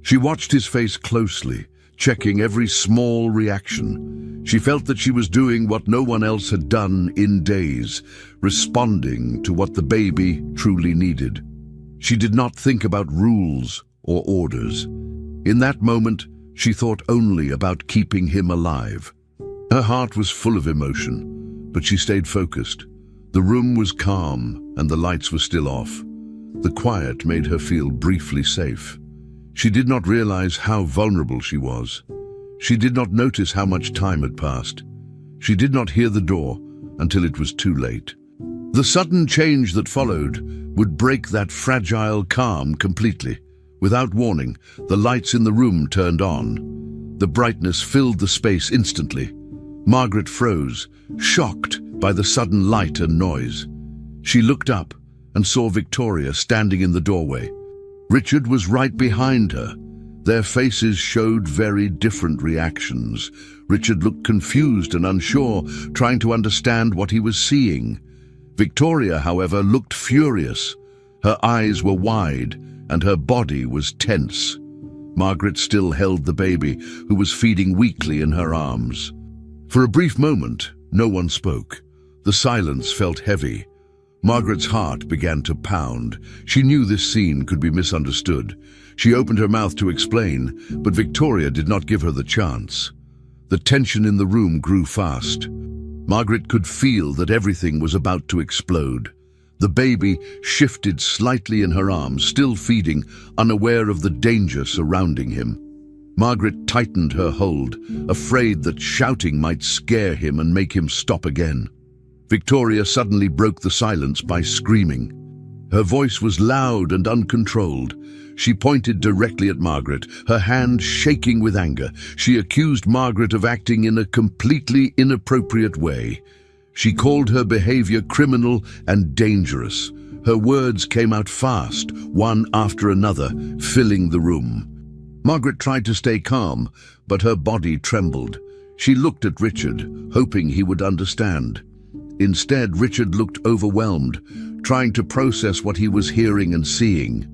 She watched his face closely, checking every small reaction. She felt that she was doing what no one else had done in days, responding to what the baby truly needed. She did not think about rules or orders. In that moment, she thought only about keeping him alive. Her heart was full of emotion, but she stayed focused. The room was calm and the lights were still off. The quiet made her feel briefly safe. She did not realize how vulnerable she was. She did not notice how much time had passed. She did not hear the door until it was too late. The sudden change that followed would break that fragile calm completely. Without warning, the lights in the room turned on. The brightness filled the space instantly. Margaret froze, shocked by the sudden light and noise. She looked up and saw Victoria standing in the doorway. Richard was right behind her. Their faces showed very different reactions. Richard looked confused and unsure, trying to understand what he was seeing. Victoria, however, looked furious. Her eyes were wide and her body was tense. Margaret still held the baby, who was feeding weakly in her arms. For a brief moment, no one spoke. The silence felt heavy. Margaret's heart began to pound. She knew this scene could be misunderstood. She opened her mouth to explain, but Victoria did not give her the chance. The tension in the room grew fast. Margaret could feel that everything was about to explode. The baby shifted slightly in her arms, still feeding, unaware of the danger surrounding him. Margaret tightened her hold, afraid that shouting might scare him and make him stop again. Victoria suddenly broke the silence by screaming. Her voice was loud and uncontrolled. She pointed directly at Margaret, her hand shaking with anger. She accused Margaret of acting in a completely inappropriate way. She called her behavior criminal and dangerous. Her words came out fast, one after another, filling the room. Margaret tried to stay calm, but her body trembled. She looked at Richard, hoping he would understand. Instead, Richard looked overwhelmed, trying to process what he was hearing and seeing.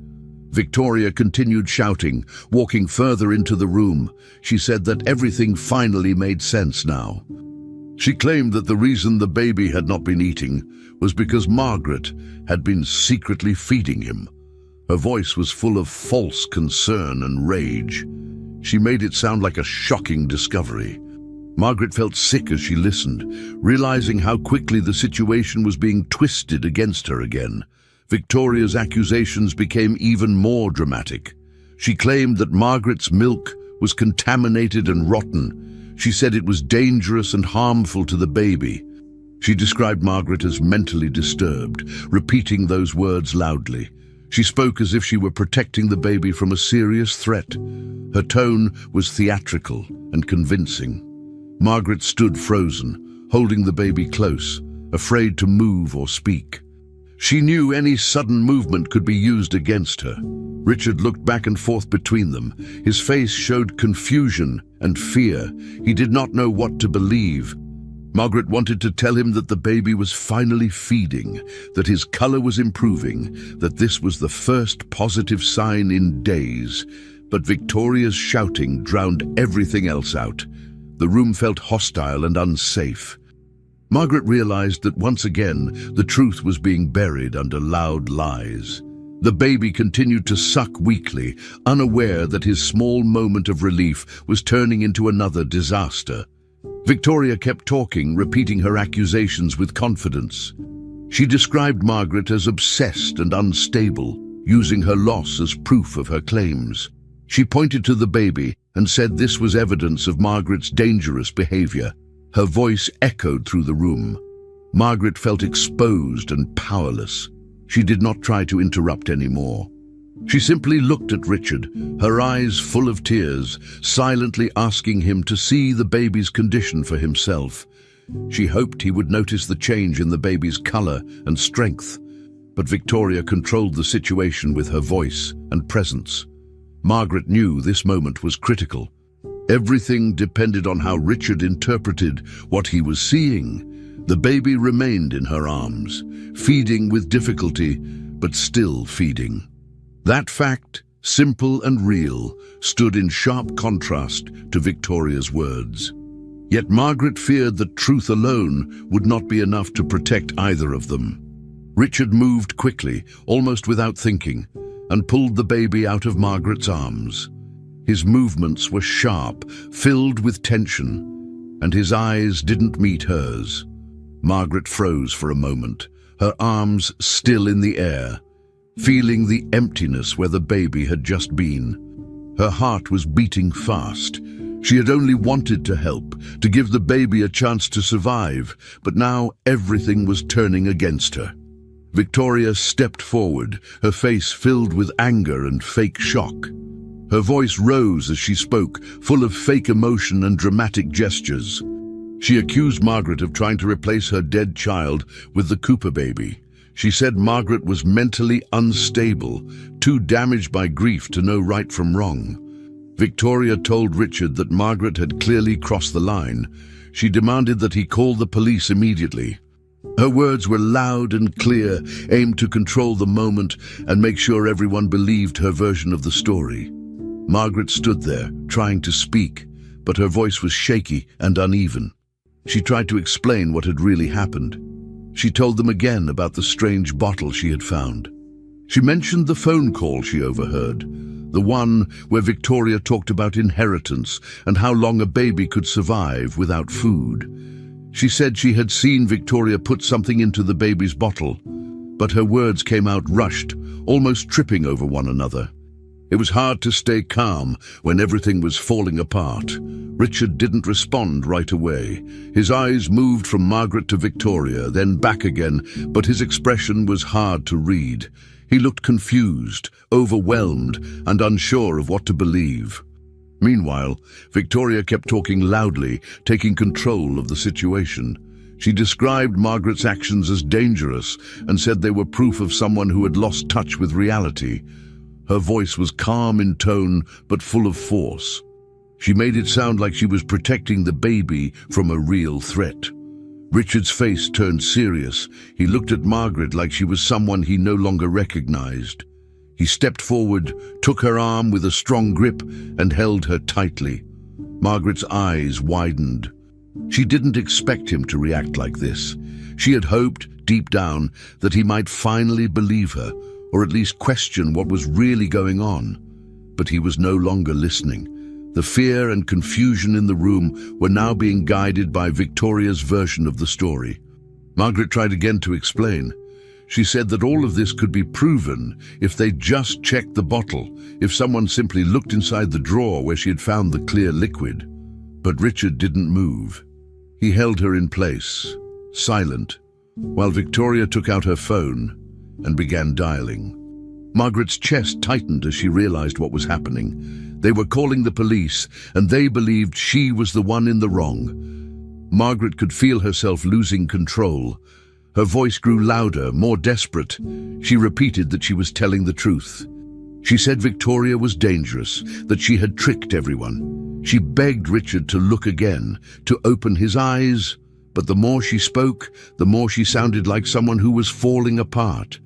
Victoria continued shouting, walking further into the room. She said that everything finally made sense now. She claimed that the reason the baby had not been eating was because Margaret had been secretly feeding him. Her voice was full of false concern and rage. She made it sound like a shocking discovery. Margaret felt sick as she listened, realizing how quickly the situation was being twisted against her again. Victoria's accusations became even more dramatic. She claimed that Margaret's milk was contaminated and rotten. She said it was dangerous and harmful to the baby. She described Margaret as mentally disturbed, repeating those words loudly. She spoke as if she were protecting the baby from a serious threat. Her tone was theatrical and convincing. Margaret stood frozen, holding the baby close, afraid to move or speak. She knew any sudden movement could be used against her. Richard looked back and forth between them. His face showed confusion and fear. He did not know what to believe. Margaret wanted to tell him that the baby was finally feeding, that his color was improving, that this was the first positive sign in days. But Victoria's shouting drowned everything else out. The room felt hostile and unsafe. Margaret realized that once again, the truth was being buried under loud lies. The baby continued to suck weakly, unaware that his small moment of relief was turning into another disaster. Victoria kept talking, repeating her accusations with confidence. She described Margaret as obsessed and unstable, using her loss as proof of her claims. She pointed to the baby and said this was evidence of Margaret's dangerous behavior. Her voice echoed through the room. Margaret felt exposed and powerless. She did not try to interrupt anymore. She simply looked at Richard, her eyes full of tears, silently asking him to see the baby's condition for himself. She hoped he would notice the change in the baby's color and strength. But Victoria controlled the situation with her voice and presence. Margaret knew this moment was critical. Everything depended on how Richard interpreted what he was seeing. The baby remained in her arms, feeding with difficulty, but still feeding. That fact, simple and real, stood in sharp contrast to Victoria's words. Yet Margaret feared that truth alone would not be enough to protect either of them. Richard moved quickly, almost without thinking, and pulled the baby out of Margaret's arms. His movements were sharp, filled with tension, and his eyes didn't meet hers. Margaret froze for a moment, her arms still in the air, feeling the emptiness where the baby had just been. Her heart was beating fast. She had only wanted to help, to give the baby a chance to survive, but now everything was turning against her. Victoria stepped forward, her face filled with anger and fake shock. Her voice rose as she spoke, full of fake emotion and dramatic gestures. She accused Margaret of trying to replace her dead child with the Cooper baby. She said Margaret was mentally unstable, too damaged by grief to know right from wrong. Victoria told Richard that Margaret had clearly crossed the line. She demanded that he call the police immediately. Her words were loud and clear, aimed to control the moment and make sure everyone believed her version of the story. Margaret stood there, trying to speak, but her voice was shaky and uneven. She tried to explain what had really happened. She told them again about the strange bottle she had found. She mentioned the phone call she overheard, the one where Victoria talked about inheritance and how long a baby could survive without food. She said she had seen Victoria put something into the baby's bottle, but her words came out rushed, almost tripping over one another. It was hard to stay calm when everything was falling apart. Richard didn't respond right away. His eyes moved from Margaret to Victoria, then back again, but his expression was hard to read. He looked confused, overwhelmed, and unsure of what to believe. Meanwhile, Victoria kept talking loudly, taking control of the situation. She described Margaret's actions as dangerous and said they were proof of someone who had lost touch with reality. Her voice was calm in tone, but full of force. She made it sound like she was protecting the baby from a real threat. Richard's face turned serious. He looked at Margaret like she was someone he no longer recognized. He stepped forward, took her arm with a strong grip, and held her tightly. Margaret's eyes widened. She didn't expect him to react like this. She had hoped, deep down, that he might finally believe her, or at least question what was really going on. But he was no longer listening. The fear and confusion in the room were now being guided by Victoria's version of the story. Margaret tried again to explain. She said that all of this could be proven if they just checked the bottle, if someone simply looked inside the drawer where she had found the clear liquid. But Richard didn't move. He held her in place, silent, while Victoria took out her phone and began dialing. Margaret's chest tightened as she realized what was happening. They were calling the police, and they believed she was the one in the wrong. Margaret could feel herself losing control. Her voice grew louder, more desperate. She repeated that she was telling the truth. She said Victoria was dangerous, that she had tricked everyone. She begged Richard to look again, to open his eyes, but the more she spoke, the more she sounded like someone who was falling apart.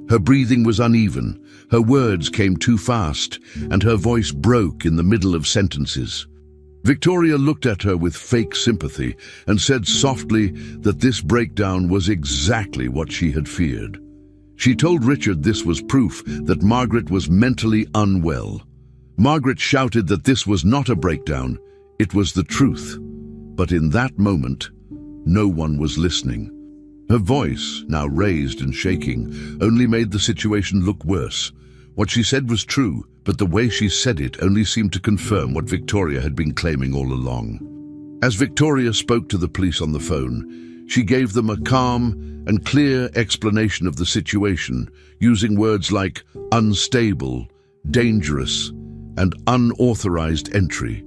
Her breathing was uneven, her words came too fast, and her voice broke in the middle of sentences. Victoria looked at her with fake sympathy and said softly that this breakdown was exactly what she had feared. She told Richard this was proof that Margaret was mentally unwell. Margaret shouted that this was not a breakdown, it was the truth. But in that moment, no one was listening. Her voice, now raised and shaking, only made the situation look worse. What she said was true, but the way she said it only seemed to confirm what Victoria had been claiming all along. As Victoria spoke to the police on the phone, She gave them a calm and clear explanation of the situation, using words like unstable, dangerous, and unauthorized entry.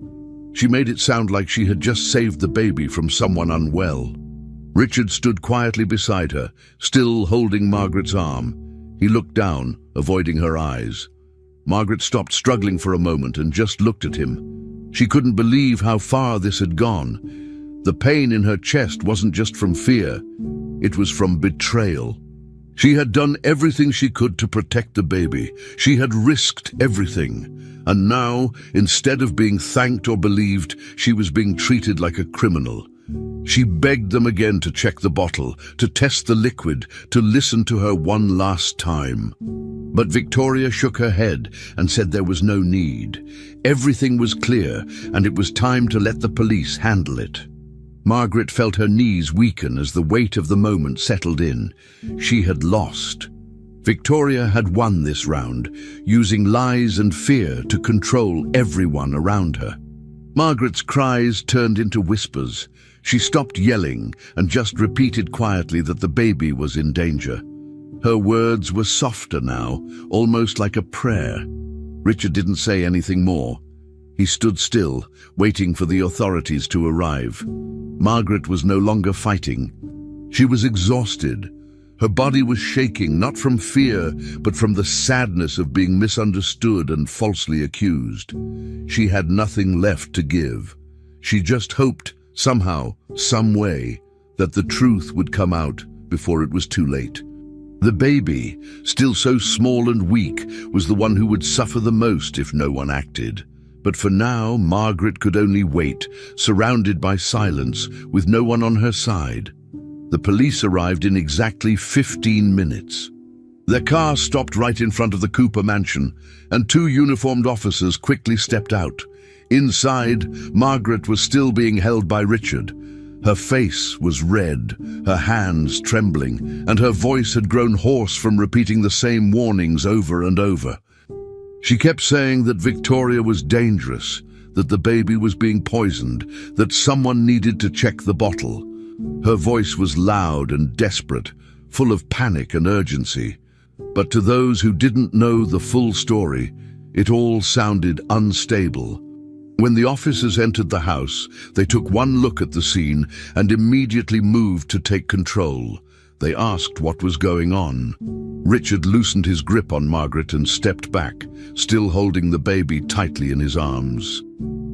She made it sound like she had just saved the baby from someone unwell. Richard stood quietly beside her, still holding Margaret's arm. He looked down, avoiding her eyes. Margaret stopped struggling for a moment and just looked at him. She couldn't believe how far this had gone. The pain in her chest wasn't just from fear, it was from betrayal. She had done everything she could to protect the baby. She had risked everything. And now, instead of being thanked or believed, she was being treated like a criminal. She begged them again to check the bottle, to test the liquid, to listen to her one last time. But Victoria shook her head and said there was no need. Everything was clear, and it was time to let the police handle it. Margaret felt her knees weaken as the weight of the moment settled in. She had lost. Victoria had won this round, using lies and fear to control everyone around her. Margaret's cries turned into whispers. She stopped yelling and just repeated quietly that the baby was in danger. Her words were softer now, almost like a prayer. Richard didn't say anything more. He stood still, waiting for the authorities to arrive. Margaret was no longer fighting. She was exhausted. Her body was shaking, not from fear, but from the sadness of being misunderstood and falsely accused. She had nothing left to give. She just hoped, somehow, some way, that the truth would come out before it was too late. The baby, still so small and weak, was the one who would suffer the most if no one acted. But for now, Margaret could only wait, surrounded by silence, with no one on her side. The police arrived in exactly 15 minutes. Their car stopped right in front of the Cooper mansion, and two uniformed officers quickly stepped out. Inside, Margaret was still being held by Richard. Her face was red, her hands trembling, and her voice had grown hoarse from repeating the same warnings over and over. She kept saying that Victoria was dangerous, that the baby was being poisoned, that someone needed to check the bottle. Her voice was loud and desperate, full of panic and urgency. But to those who didn't know the full story, it all sounded unstable. When the officers entered the house, they took one look at the scene and immediately moved to take control. They asked what was going on. Richard loosened his grip on Margaret and stepped back, still holding the baby tightly in his arms.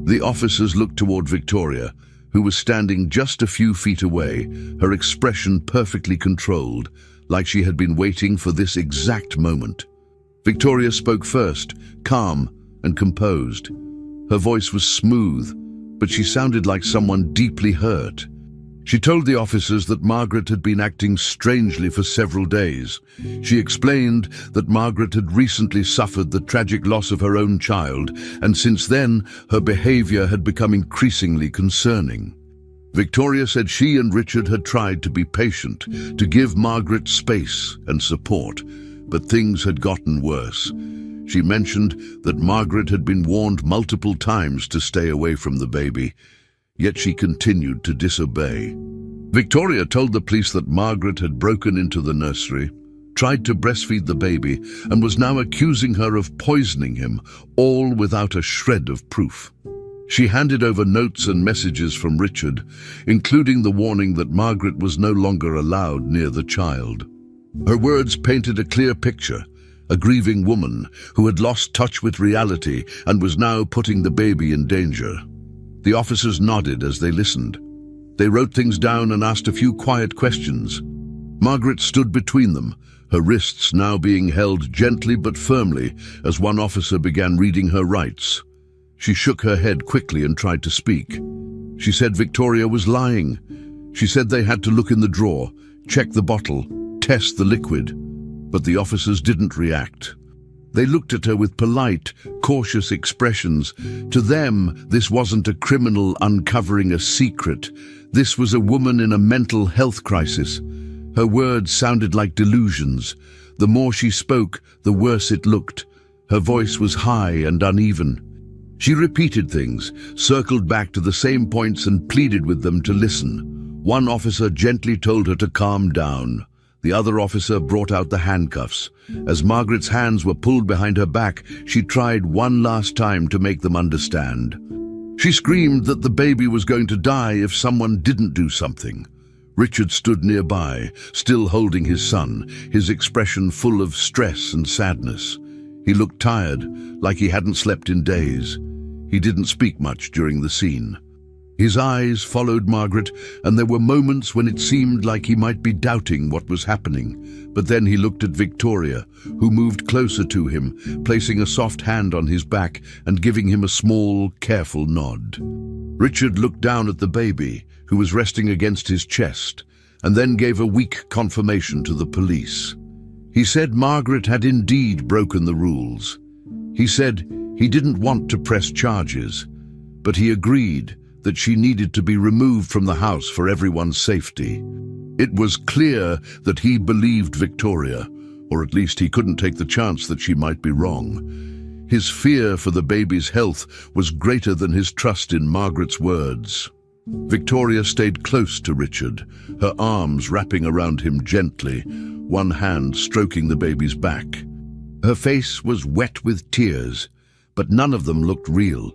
The officers looked toward Victoria, who was standing just a few feet away, her expression perfectly controlled, like she had been waiting for this exact moment. Victoria spoke first, calm and composed. Her voice was smooth, but she sounded like someone deeply hurt. She told the officers that Margaret had been acting strangely for several days. She explained that Margaret had recently suffered the tragic loss of her own child, and since then, her behavior had become increasingly concerning. Victoria said she and Richard had tried to be patient, to give Margaret space and support, but things had gotten worse. She mentioned that Margaret had been warned multiple times to stay away from the baby, yet she continued to disobey. Victoria told the police that Margaret had broken into the nursery, tried to breastfeed the baby, and was now accusing her of poisoning him, all without a shred of proof. She handed over notes and messages from Richard, including the warning that Margaret was no longer allowed near the child. Her words painted a clear picture, a grieving woman who had lost touch with reality and was now putting the baby in danger. The officers nodded as they listened. They wrote things down and asked a few quiet questions. Margaret stood between them, her wrists now being held gently but firmly as one officer began reading her rights. She shook her head quickly and tried to speak. She said Victoria was lying. She said they had to look in the drawer, check the bottle, test the liquid. But the officers didn't react. They looked at her with polite, cautious expressions. To them, this wasn't a criminal uncovering a secret. This was a woman in a mental health crisis. Her words sounded like delusions. The more she spoke, the worse it looked. Her voice was high and uneven. She repeated things, circled back to the same points and pleaded with them to listen. One officer gently told her to calm down. The other officer brought out the handcuffs. As Margaret's hands were pulled behind her back, she tried one last time to make them understand. She screamed that the baby was going to die if someone didn't do something. Richard stood nearby, still holding his son, his expression full of stress and sadness. He looked tired, like he hadn't slept in days. He didn't speak much during the scene. His eyes followed Margaret, and there were moments when it seemed like he might be doubting what was happening. But then he looked at Victoria, who moved closer to him, placing a soft hand on his back and giving him a small, careful nod. Richard looked down at the baby, who was resting against his chest, and then gave a weak confirmation to the police. He said Margaret had indeed broken the rules. He said he didn't want to press charges, but he agreed that she needed to be removed from the house for everyone's safety. It was clear that he believed Victoria, or at least he couldn't take the chance that she might be wrong. His fear for the baby's health was greater than his trust in Margaret's words. Victoria stayed close to Richard, her arms wrapping around him gently, one hand stroking the baby's back. Her face was wet with tears, but none of them looked real.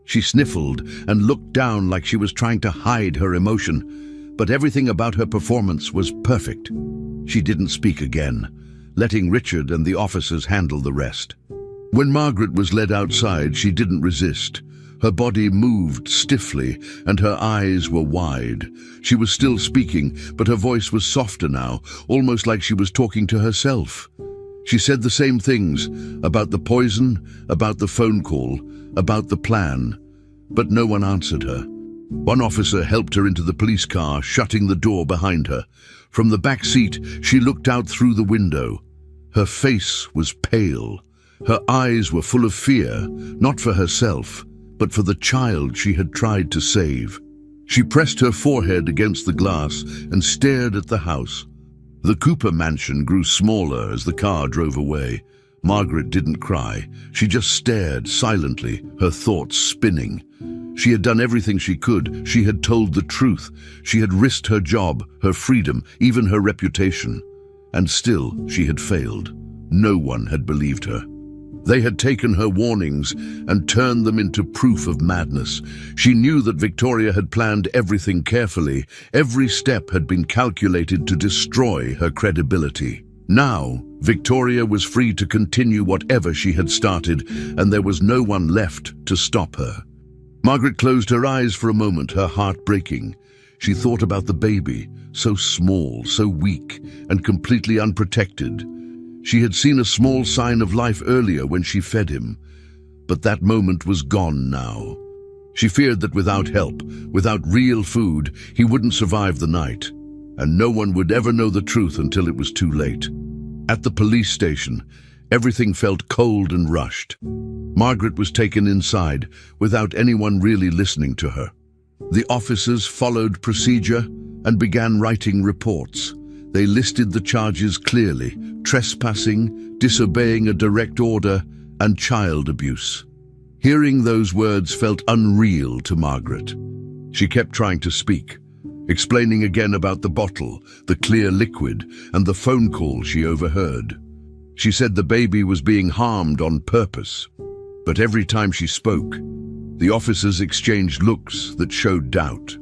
She sniffled and looked down like she was trying to hide her emotion, but everything about her performance was perfect. She didn't speak again, letting Richard and the officers handle the rest. When Margaret was led outside, she didn't resist. Her body moved stiffly and her eyes were wide. She was still speaking, but her voice was softer now, almost like she was talking to herself. She said the same things, about the poison, about the phone call, about the plan, but no one answered her. One officer helped her into the police car, shutting the door behind her. From the back seat, she looked out through the window. Her face was pale. Her eyes were full of fear, not for herself, but for the child she had tried to save. She pressed her forehead against the glass and stared at the house. The Cooper mansion grew smaller as the car drove away. Margaret didn't cry. She just stared silently, her thoughts spinning. She had done everything she could. She had told the truth. She had risked her job, her freedom, even her reputation. And still, she had failed. No one had believed her. They had taken her warnings and turned them into proof of madness. She knew that Victoria had planned everything carefully. Every step had been calculated to destroy her credibility. Now, Victoria was free to continue whatever she had started, and there was no one left to stop her. Margaret closed her eyes for a moment, her heart breaking. She thought about the baby, so small, so weak, and completely unprotected. She had seen a small sign of life earlier when she fed him, but that moment was gone now. She feared that without help, without real food, he wouldn't survive the night, and no one would ever know the truth until it was too late. At the police station, everything felt cold and rushed. Margaret was taken inside without anyone really listening to her. The officers followed procedure and began writing reports. They listed the charges clearly: trespassing, disobeying a direct order, and child abuse. Hearing those words felt unreal to Margaret. She kept trying to speak, explaining again about the bottle, the clear liquid, and the phone call she overheard. She said the baby was being harmed on purpose. But every time she spoke, the officers exchanged looks that showed doubt.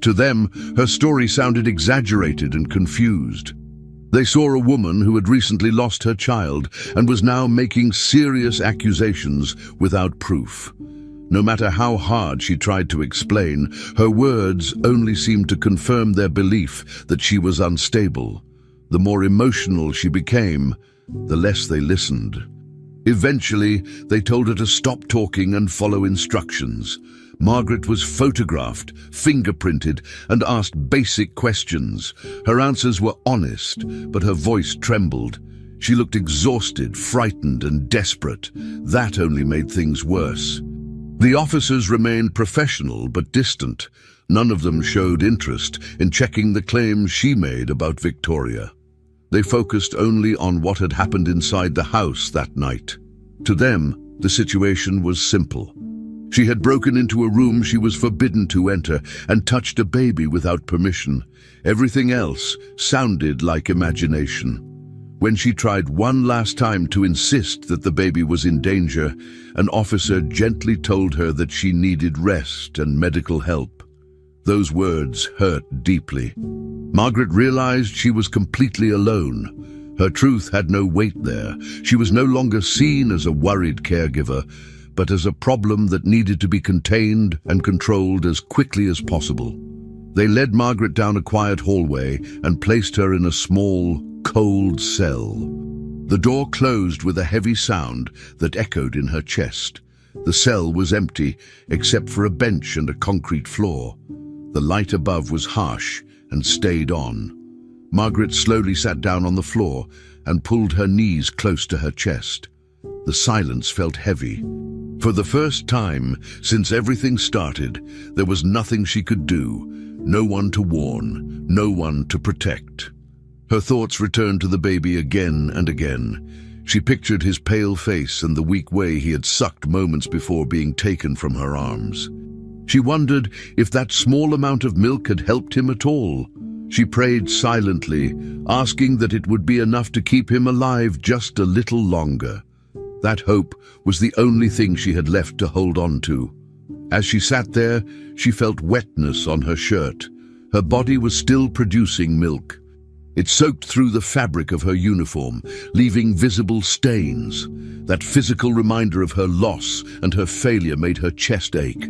To them, her story sounded exaggerated and confused. They saw a woman who had recently lost her child and was now making serious accusations without proof. No matter how hard she tried to explain, her words only seemed to confirm their belief that she was unstable. The more emotional she became, the less they listened. Eventually, they told her to stop talking and follow instructions. Margaret was photographed, fingerprinted, and asked basic questions. Her answers were honest, but her voice trembled. She looked exhausted, frightened, and desperate. That only made things worse. The officers remained professional but distant. None of them showed interest in checking the claims she made about Victoria. They focused only on what had happened inside the house that night. To them, the situation was simple. She had broken into a room she was forbidden to enter and touched a baby without permission. Everything else sounded like imagination. When she tried one last time to insist that the baby was in danger, an officer gently told her that she needed rest and medical help. Those words hurt deeply. Margaret realized she was completely alone. Her truth had no weight there. She was no longer seen as a worried caregiver, but as a problem that needed to be contained and controlled as quickly as possible. They led Margaret down a quiet hallway and placed her in a small, cold cell. The door closed with a heavy sound that echoed in her chest. The cell was empty, except for a bench and a concrete floor. The light above was harsh and stayed on. Margaret slowly sat down on the floor and pulled her knees close to her chest. The silence felt heavy. For the first time since everything started, there was nothing she could do, no one to warn, no one to protect. Her thoughts returned to the baby again and again. She pictured his pale face and the weak way he had sucked moments before being taken from her arms. She wondered if that small amount of milk had helped him at all. She prayed silently, asking that it would be enough to keep him alive just a little longer. That hope was the only thing she had left to hold on to. As she sat there, she felt wetness on her shirt. Her body was still producing milk. It soaked through the fabric of her uniform, leaving visible stains. That physical reminder of her loss and her failure made her chest ache.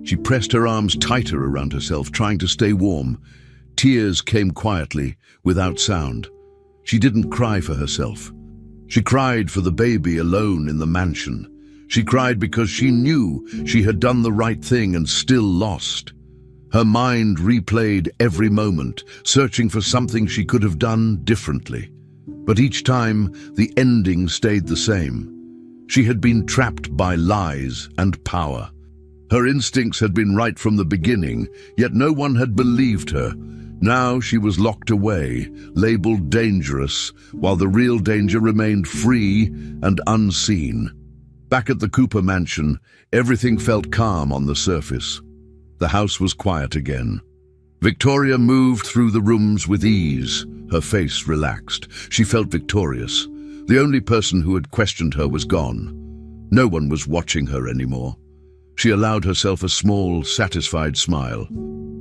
She pressed her arms tighter around herself, trying to stay warm. Tears came quietly, without sound. She didn't cry for herself. She cried for the baby alone in the mansion. She cried because she knew she had done the right thing and still lost. Her mind replayed every moment, searching for something she could have done differently. But each time, the ending stayed the same. She had been trapped by lies and power. Her instincts had been right from the beginning, yet no one had believed her. Now she was locked away, labeled dangerous, while the real danger remained free and unseen. Back at the Cooper mansion, everything felt calm on the surface. The house was quiet again. Victoria moved through the rooms with ease, her face relaxed. She felt victorious. The only person who had questioned her was gone. No one was watching her anymore. She allowed herself a small, satisfied smile.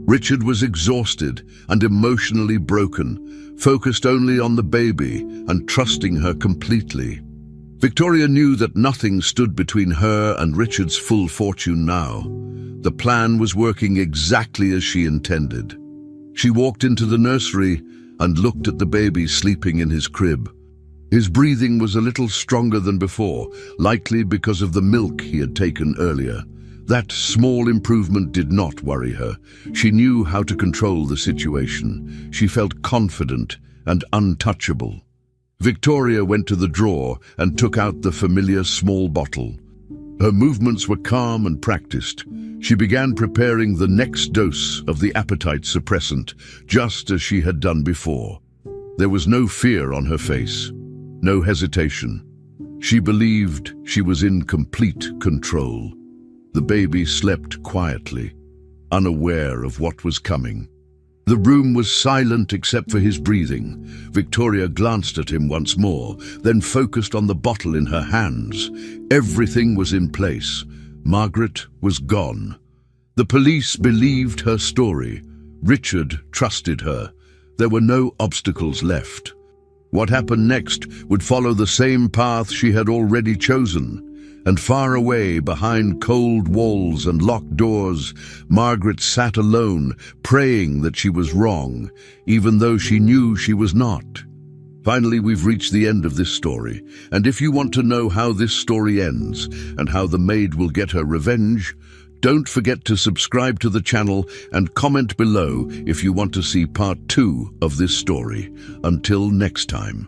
Richard was exhausted and emotionally broken, focused only on the baby and trusting her completely. Victoria knew that nothing stood between her and Richard's full fortune now. The plan was working exactly as she intended. She walked into the nursery and looked at the baby sleeping in his crib. His breathing was a little stronger than before, likely because of the milk he had taken earlier. That small improvement did not worry her. She knew how to control the situation. She felt confident and untouchable. Victoria went to the drawer and took out the familiar small bottle. Her movements were calm and practiced. She began preparing the next dose of the appetite suppressant, just as she had done before. There was no fear on her face, no hesitation. She believed she was in complete control. The baby slept quietly, unaware of what was coming. The room was silent except for his breathing. Victoria glanced at him once more, then focused on the bottle in her hands. Everything was in place. Margaret was gone. The police believed her story. Richard trusted her. There were no obstacles left. What happened next would follow the same path she had already chosen. And far away, behind cold walls and locked doors, Margaret sat alone, praying that she was wrong, even though she knew she was not. Finally, we've reached the end of this story, and if you want to know how this story ends and how the maid will get her revenge, don't forget to subscribe to the channel and comment below if you want to see part 2 of this story. Until next time.